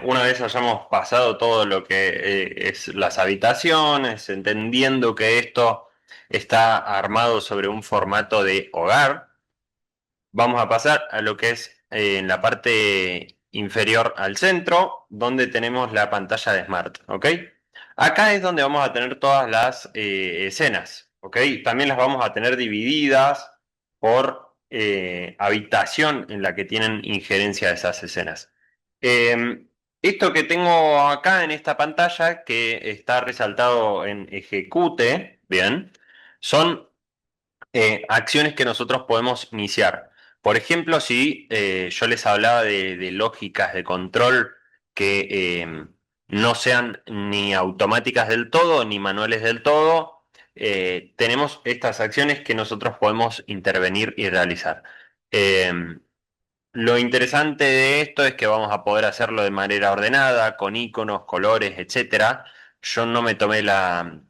[SPEAKER 1] una vez hayamos pasado todo lo que es las habitaciones, entendiendo que esto está armado sobre un formato de hogar, vamos a pasar a lo que es en la parte inferior al centro, donde tenemos la pantalla de Smart, ¿ok? Acá es donde vamos a tener todas las escenas, ¿ok? También las vamos a tener divididas por habitación en la que tienen injerencia esas escenas. Esto que tengo acá en esta pantalla, que está resaltado en ejecute, bien, son acciones que nosotros podemos iniciar. Por ejemplo, si yo les hablaba de lógicas de control que no sean ni automáticas del todo ni manuales del todo, tenemos estas acciones que nosotros podemos intervenir y realizar. Lo interesante de esto es que vamos a poder hacerlo de manera ordenada, con iconos, colores, etcétera. Yo no me tomé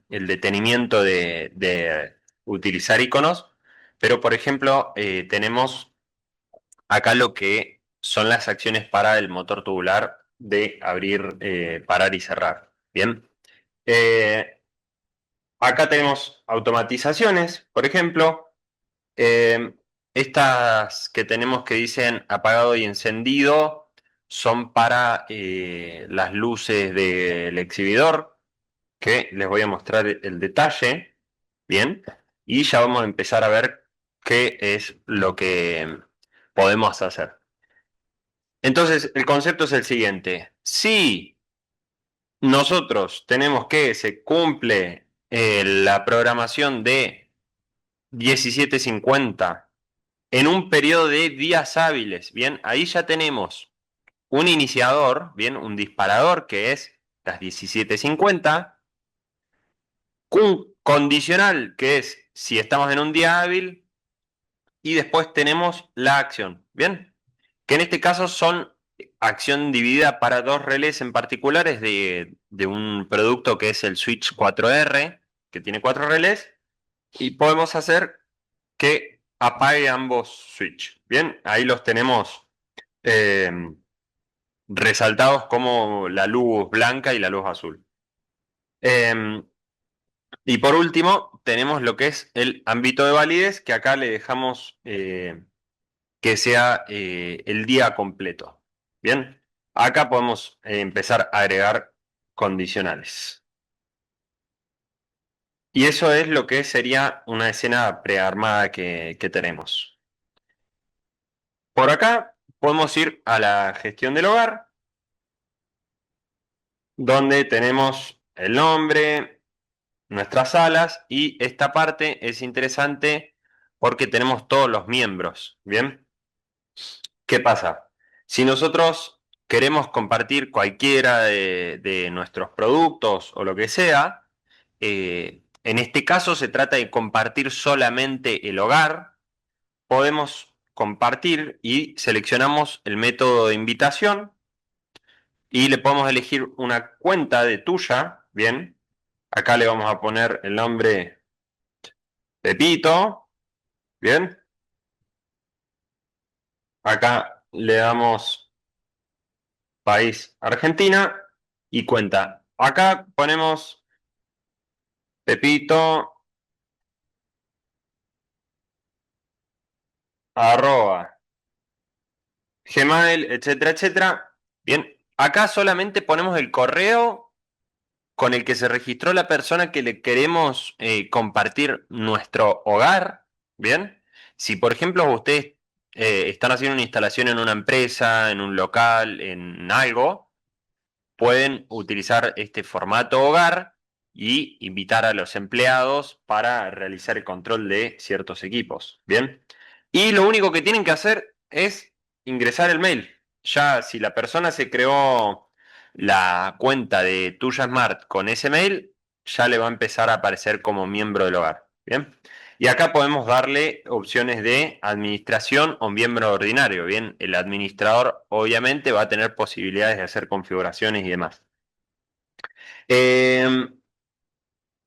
[SPEAKER 1] el detenimiento de utilizar iconos, pero por ejemplo, tenemos acá lo que son las acciones para el motor tubular de abrir, parar y cerrar. Bien. Eh, Acá tenemos automatizaciones, por ejemplo. Eh, Estas que tenemos que dicen apagado y encendido son para las luces del exhibidor, que les voy a mostrar el detalle, bien, y ya vamos a empezar a ver qué es lo que podemos hacer. Entonces, el concepto es el siguiente. Si nosotros tenemos que se cumple la programación de 1750 en un periodo de días hábiles, bien, ahí ya tenemos un iniciador, bien, un disparador que es las 17:50, un condicional que es si estamos en un día hábil y después tenemos la acción, bien, que en este caso son acción dividida para dos relés en particulares de un producto que es el Switch 4R, que tiene cuatro relés, y podemos hacer que apague ambos switch. Bien, ahí los tenemos eh, resaltados como la luz blanca y la luz azul. Y por último, tenemos lo que es el ámbito de validez, que acá le dejamos que sea el día completo. Bien, acá podemos empezar a agregar condicionales. Y eso es lo que sería una escena prearmada que tenemos. Por acá podemos ir a la gestión del hogar, donde tenemos el nombre, nuestras salas y esta parte es interesante porque tenemos todos los miembros. Bien, ¿qué pasa? Si nosotros queremos compartir cualquiera de nuestros productos o lo que sea, en este caso se trata de compartir solamente el hogar. Podemos compartir y seleccionamos el método de invitación y le podemos elegir una cuenta de tuya, bien, acá le vamos a poner el nombre Pepito, bien, acá le damos país Argentina y cuenta. Acá ponemos Pepito arroba Gmail, etcétera, etcétera. Bien, acá solamente ponemos el correo con el que se registró la persona que le queremos compartir nuestro hogar, ¿bien? Si por ejemplo ustedes están haciendo una instalación en una empresa, en un local, en algo, pueden utilizar este formato hogar y invitar a los empleados para realizar el control de ciertos equipos, ¿bien? Y lo único que tienen que hacer es ingresar el mail. Ya si la persona se creó la cuenta de Tuya Smart con ese mail, ya le va a empezar a aparecer como miembro del hogar, ¿bien? Y acá podemos darle opciones de administración o miembro ordinario. Bien, el administrador obviamente va a tener posibilidades de hacer configuraciones y demás. Eh,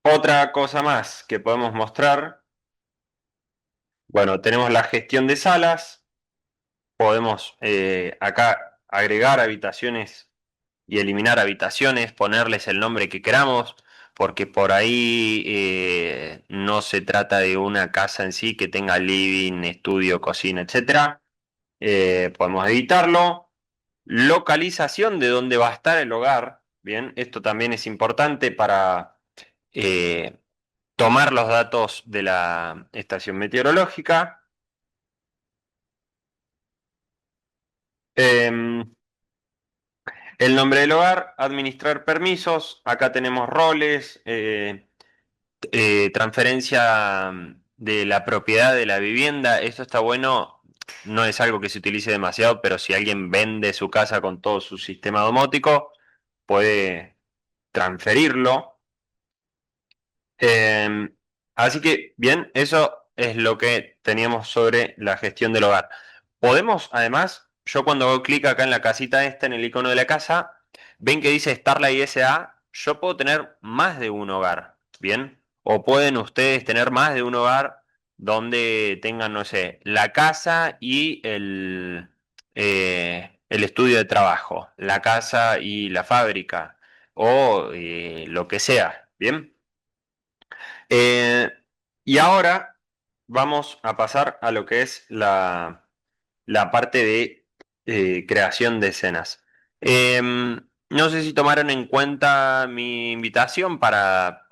[SPEAKER 1] Otra cosa más que podemos mostrar. Bueno, tenemos la gestión de salas. Podemos acá agregar habitaciones y eliminar habitaciones, ponerles el nombre que queramos, porque por ahí no se trata de una casa en sí que tenga living, estudio, cocina, etcétera. Podemos editarlo. Localización de dónde va a estar el hogar. Bien, esto también es importante para tomar los datos de la estación meteorológica. Em, el nombre del hogar, administrar permisos, acá tenemos roles, transferencia de la propiedad de la vivienda, esto está bueno, no es algo que se utilice demasiado, pero si alguien vende su casa con todo su sistema domótico, puede transferirlo. Eh, Así que, bien, eso es lo que teníamos sobre la gestión del hogar. Podemos, además, yo cuando hago clic acá en la casita esta, en el icono de la casa, ven que dice Starlight SA, yo puedo tener más de un hogar, ¿bien? O pueden ustedes tener más de un hogar donde tengan, no sé, la casa y el estudio de trabajo, la casa y la fábrica, o lo que sea, ¿bien? Eh, y ahora vamos a pasar a lo que es la parte de creación de escenas. No sé si tomaron en cuenta mi invitación para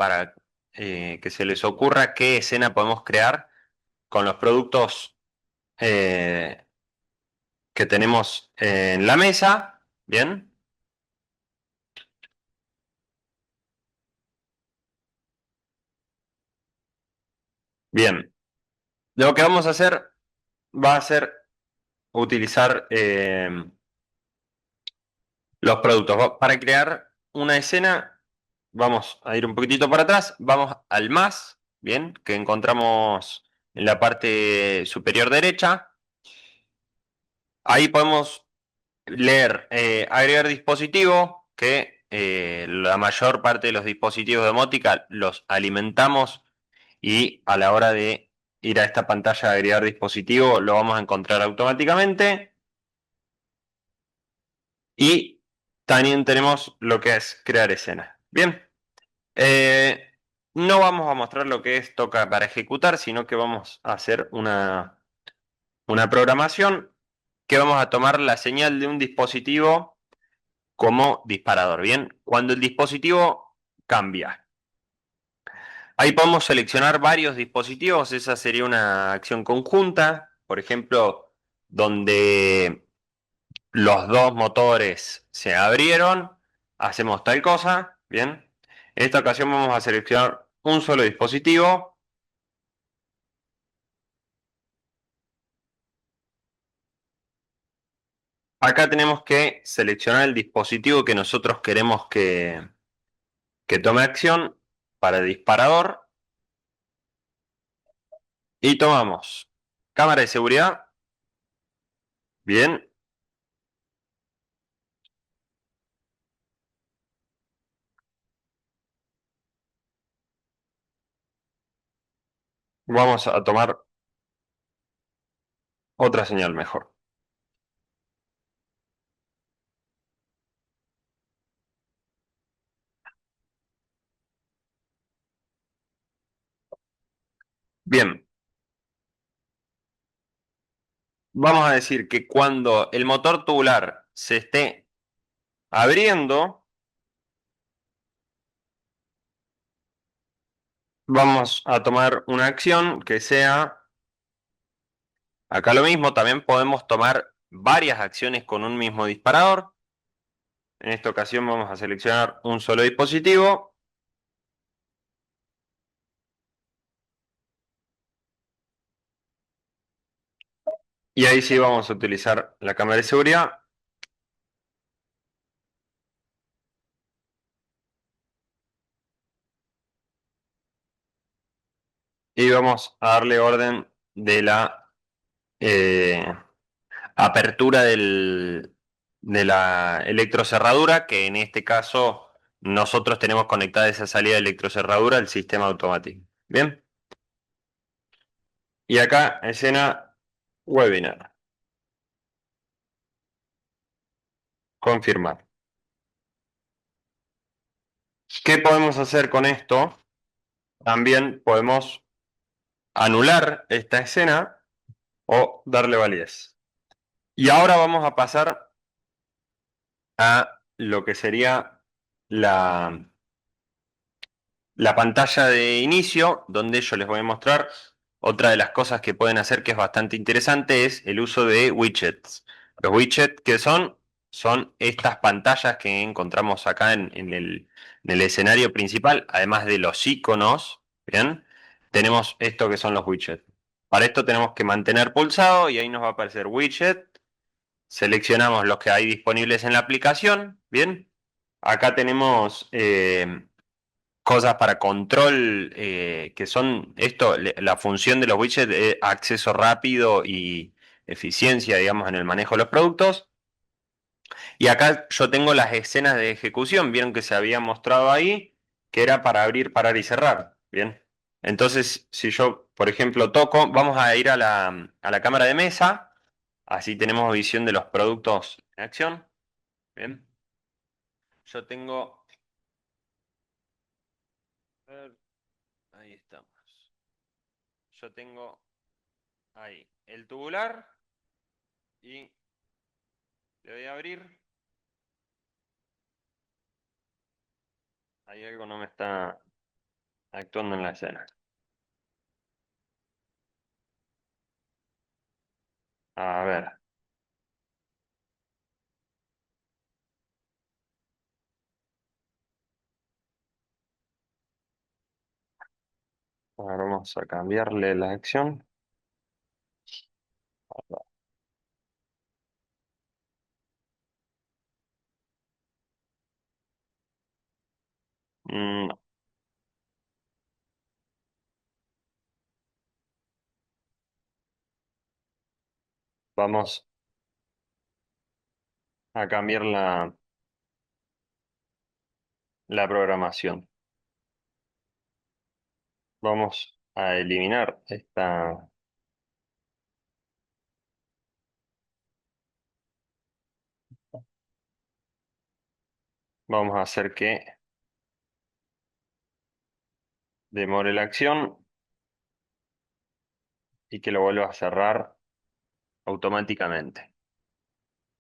[SPEAKER 1] que se les ocurra qué escena podemos crear con los productos eh, que tenemos en la mesa. Bien, bien. Lo que vamos a hacer va a ser utilizar los productos. Para crear una escena, vamos a ir un poquitito para atrás, vamos al más, bien, que encontramos en la parte superior derecha. Ahí podemos leer, agregar dispositivo, que la mayor parte de los dispositivos de domótica los alimentamos y a la hora de ir a esta pantalla de agregar dispositivo lo vamos a encontrar automáticamente. Y también tenemos lo que es crear escena. Bien. Eh, no vamos a mostrar lo que es toca para ejecutar, sino que vamos a hacer una programación que vamos a tomar la señal de un dispositivo como disparador. Bien, cuando el dispositivo cambia. Ahí podemos seleccionar varios dispositivos, esa sería una acción conjunta, por ejemplo, donde los dos motores se abrieron, hacemos tal cosa, bien. En esta ocasión vamos a seleccionar un solo dispositivo. Acá tenemos que seleccionar el dispositivo que nosotros queremos que tome acción para disparador y tomamos cámara de seguridad, bien, vamos a tomar otra señal mejor. Bien, vamos a decir que cuando el motor tubular se esté abriendo, vamos a tomar una acción que sea, acá lo mismo, también podemos tomar varias acciones con un mismo disparador. En esta ocasión vamos a seleccionar un solo dispositivo. Y ahí sí vamos a utilizar la cámara de seguridad. Y vamos a darle orden de la eh, apertura de la electrocerradura, que en este caso nosotros tenemos conectada esa salida de electrocerradura al sistema automático. Bien. Y acá escena webinar. Confirmar. ¿Qué podemos hacer con esto? También podemos anular esta escena o darle validez. Y ahora vamos a pasar a lo que sería la, la pantalla de inicio, donde yo les voy a mostrar otra de las cosas que pueden hacer que es bastante interesante, es el uso de widgets. Los widgets que son estas pantallas que encontramos acá en el escenario principal, además de los iconos, ¿bien? Tenemos esto que son los widgets. Para esto tenemos que mantener pulsado y ahí nos va a aparecer widget. Seleccionamos los que hay disponibles en la aplicación, ¿bien? Acá tenemos cosas para control, que son esto, la función de los widgets es acceso rápido y eficiencia, digamos, en el manejo de los productos. Y acá yo tengo las escenas de ejecución, vieron que se había mostrado ahí, que era para abrir, parar y cerrar, ¿bien? Entonces, si yo, por ejemplo, toco, vamos a ir a la cámara de mesa, así tenemos visión de los productos en acción, ¿bien? Yo tengo... a ver, ahí estamos. Yo tengo ahí el tubular y le voy a abrir. Ahí algo no me está actuando en la escena. A ver. Ahora vamos a cambiarle la acción. No, vamos a cambiar la programación. Vamos a eliminar esta. Vamos a hacer que demore la acción y que lo vuelva a cerrar automáticamente.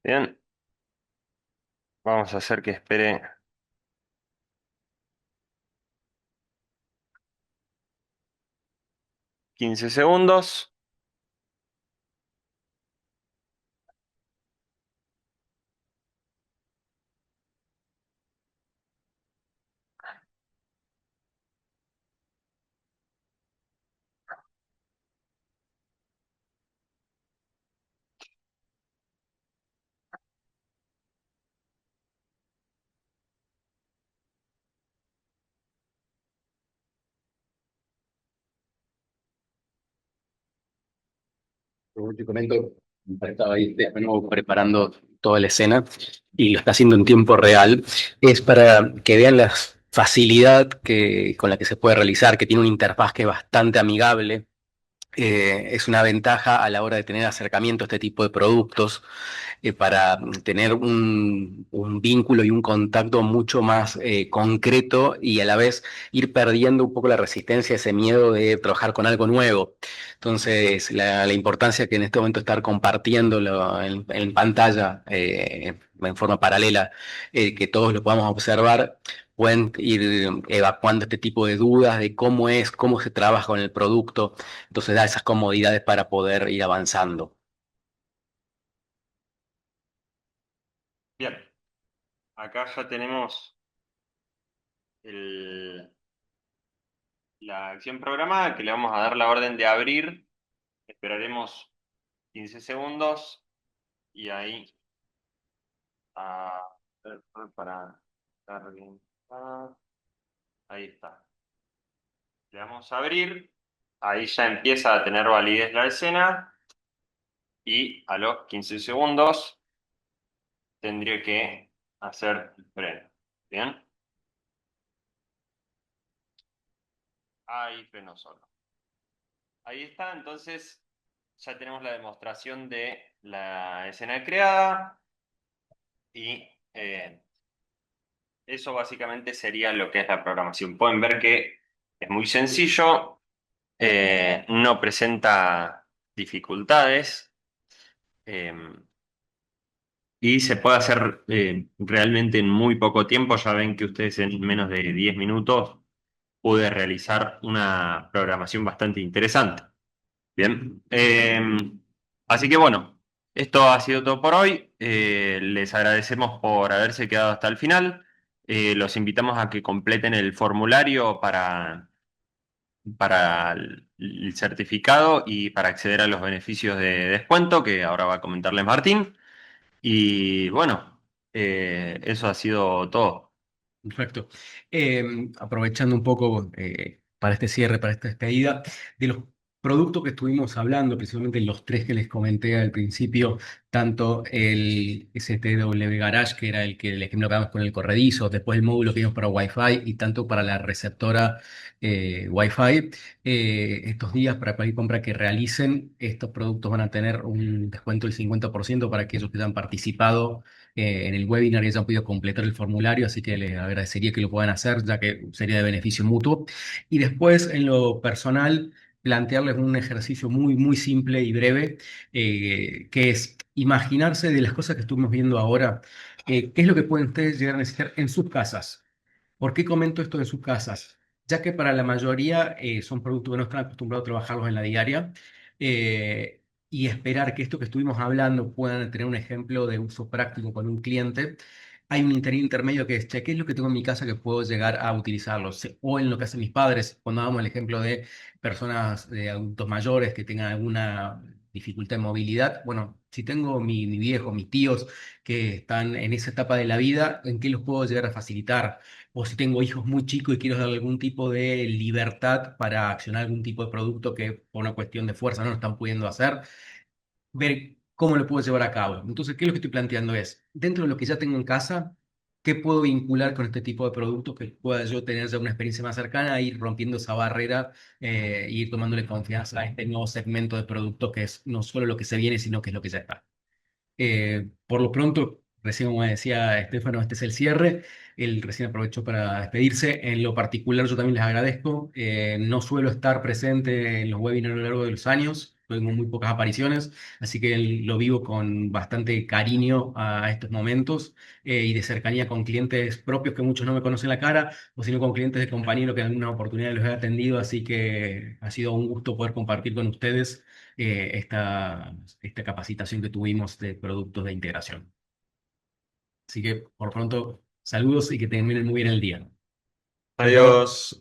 [SPEAKER 1] Bien, vamos a hacer que espere 15 segundos.
[SPEAKER 3] Te comento, estaba ahí de nuevo preparando toda la escena y lo está haciendo en tiempo real. Es para que vean la facilidad con la que se puede realizar, que tiene una interfaz que es bastante amigable. Es una ventaja a la hora de tener acercamiento a este tipo de productos, para tener un vínculo y un contacto mucho más concreto y a la vez ir perdiendo un poco la resistencia, ese miedo de trabajar con algo nuevo. Entonces, la importancia que en este momento estar compartiéndolo en pantalla, en forma paralela, que todos lo podamos observar, pueden ir evacuando este tipo de dudas de cómo es, cómo se trabaja con el producto. Entonces da esas comodidades para poder ir avanzando.
[SPEAKER 1] Bien, acá ya tenemos el- la acción programada, que le vamos a dar la orden de abrir. Esperaremos 15 segundos y ahí a para estar bien. Ahí está. Le damos a abrir. Ahí ya empieza a tener validez la escena. Y a los 15 segundos tendría que hacer el freno. ¿Bien? Ahí freno solo. Ahí está, entonces ya tenemos la demostración de la escena creada. Y eso básicamente sería lo que es la programación. Pueden ver que es muy sencillo, no presenta dificultades, eh, y se puede hacer realmente en muy poco tiempo. Ya ven que ustedes en menos de 10 minutos pude realizar una programación bastante interesante. Bien, así que bueno, Esto ha sido todo por hoy. Les agradecemos por haberse quedado hasta el final. Los invitamos a que completen el formulario para el certificado y para acceder a los beneficios de descuento que ahora va a comentarles Martín. Y bueno, eso ha sido todo.
[SPEAKER 3] Perfecto. Aprovechando un poco para este cierre, para esta despedida, de los productos que estuvimos hablando, principalmente los tres que les comenté al principio, tanto el STW Garage, que era el ejemplo que damos con el corredizo, después el módulo que vimos para Wi-Fi y tanto para la receptora Wi-Fi, estos días para cualquier compra que realicen, estos productos van a tener un descuento del 50% para aquellos que hayan participado en el webinar y hayan podido completar el formulario, así que les agradecería que lo puedan hacer, ya que sería de beneficio mutuo. Y después, en lo personal, plantearles un ejercicio muy, muy simple y breve, que es imaginarse de las cosas que estuvimos viendo ahora, qué es lo que pueden ustedes llegar a necesitar en sus casas. ¿Por qué comento esto de sus casas? Ya que para la mayoría son productos que no están acostumbrados a trabajarlos en la diaria, y esperar que esto que estuvimos hablando puedan tener un ejemplo de uso práctico con un cliente. Hay un intermedio que es, che, ¿qué es lo que tengo en mi casa que puedo llegar a utilizarlo? O en lo que hacen mis padres, cuando damos el ejemplo de personas, de adultos mayores que tengan alguna dificultad de movilidad. Bueno, si tengo mi viejo, mis tíos que están en esa etapa de la vida, ¿en qué los puedo llegar a facilitar? O si tengo hijos muy chicos y quiero darle algún tipo de libertad para accionar algún tipo de producto que por una cuestión de fuerza no lo están pudiendo hacer, ver cómo lo puedo llevar a cabo. Entonces, ¿qué es lo que estoy planteando? Es, dentro de lo que ya tengo en casa, ¿qué puedo vincular con este tipo de productos que pueda yo tener ya una experiencia más cercana, e ir rompiendo esa barrera, e ir tomándole confianza a este nuevo segmento de producto que es no solo lo que se viene, sino que es lo que ya está? Por lo pronto, recién como decía Estefano, este es el cierre. Él recién aprovechó para despedirse. En lo particular, yo también les agradezco. No suelo estar presente en los webinars a lo largo de los años. Tengo muy pocas apariciones, así que lo vivo con bastante cariño a estos momentos, y de cercanía con clientes propios que muchos no me conocen la cara, o sino con clientes de compañero que en alguna oportunidad los he atendido. Así que ha sido un gusto poder compartir con ustedes esta capacitación que tuvimos de productos de integración. Así que, por pronto, saludos y que terminen muy bien el día.
[SPEAKER 1] Adiós.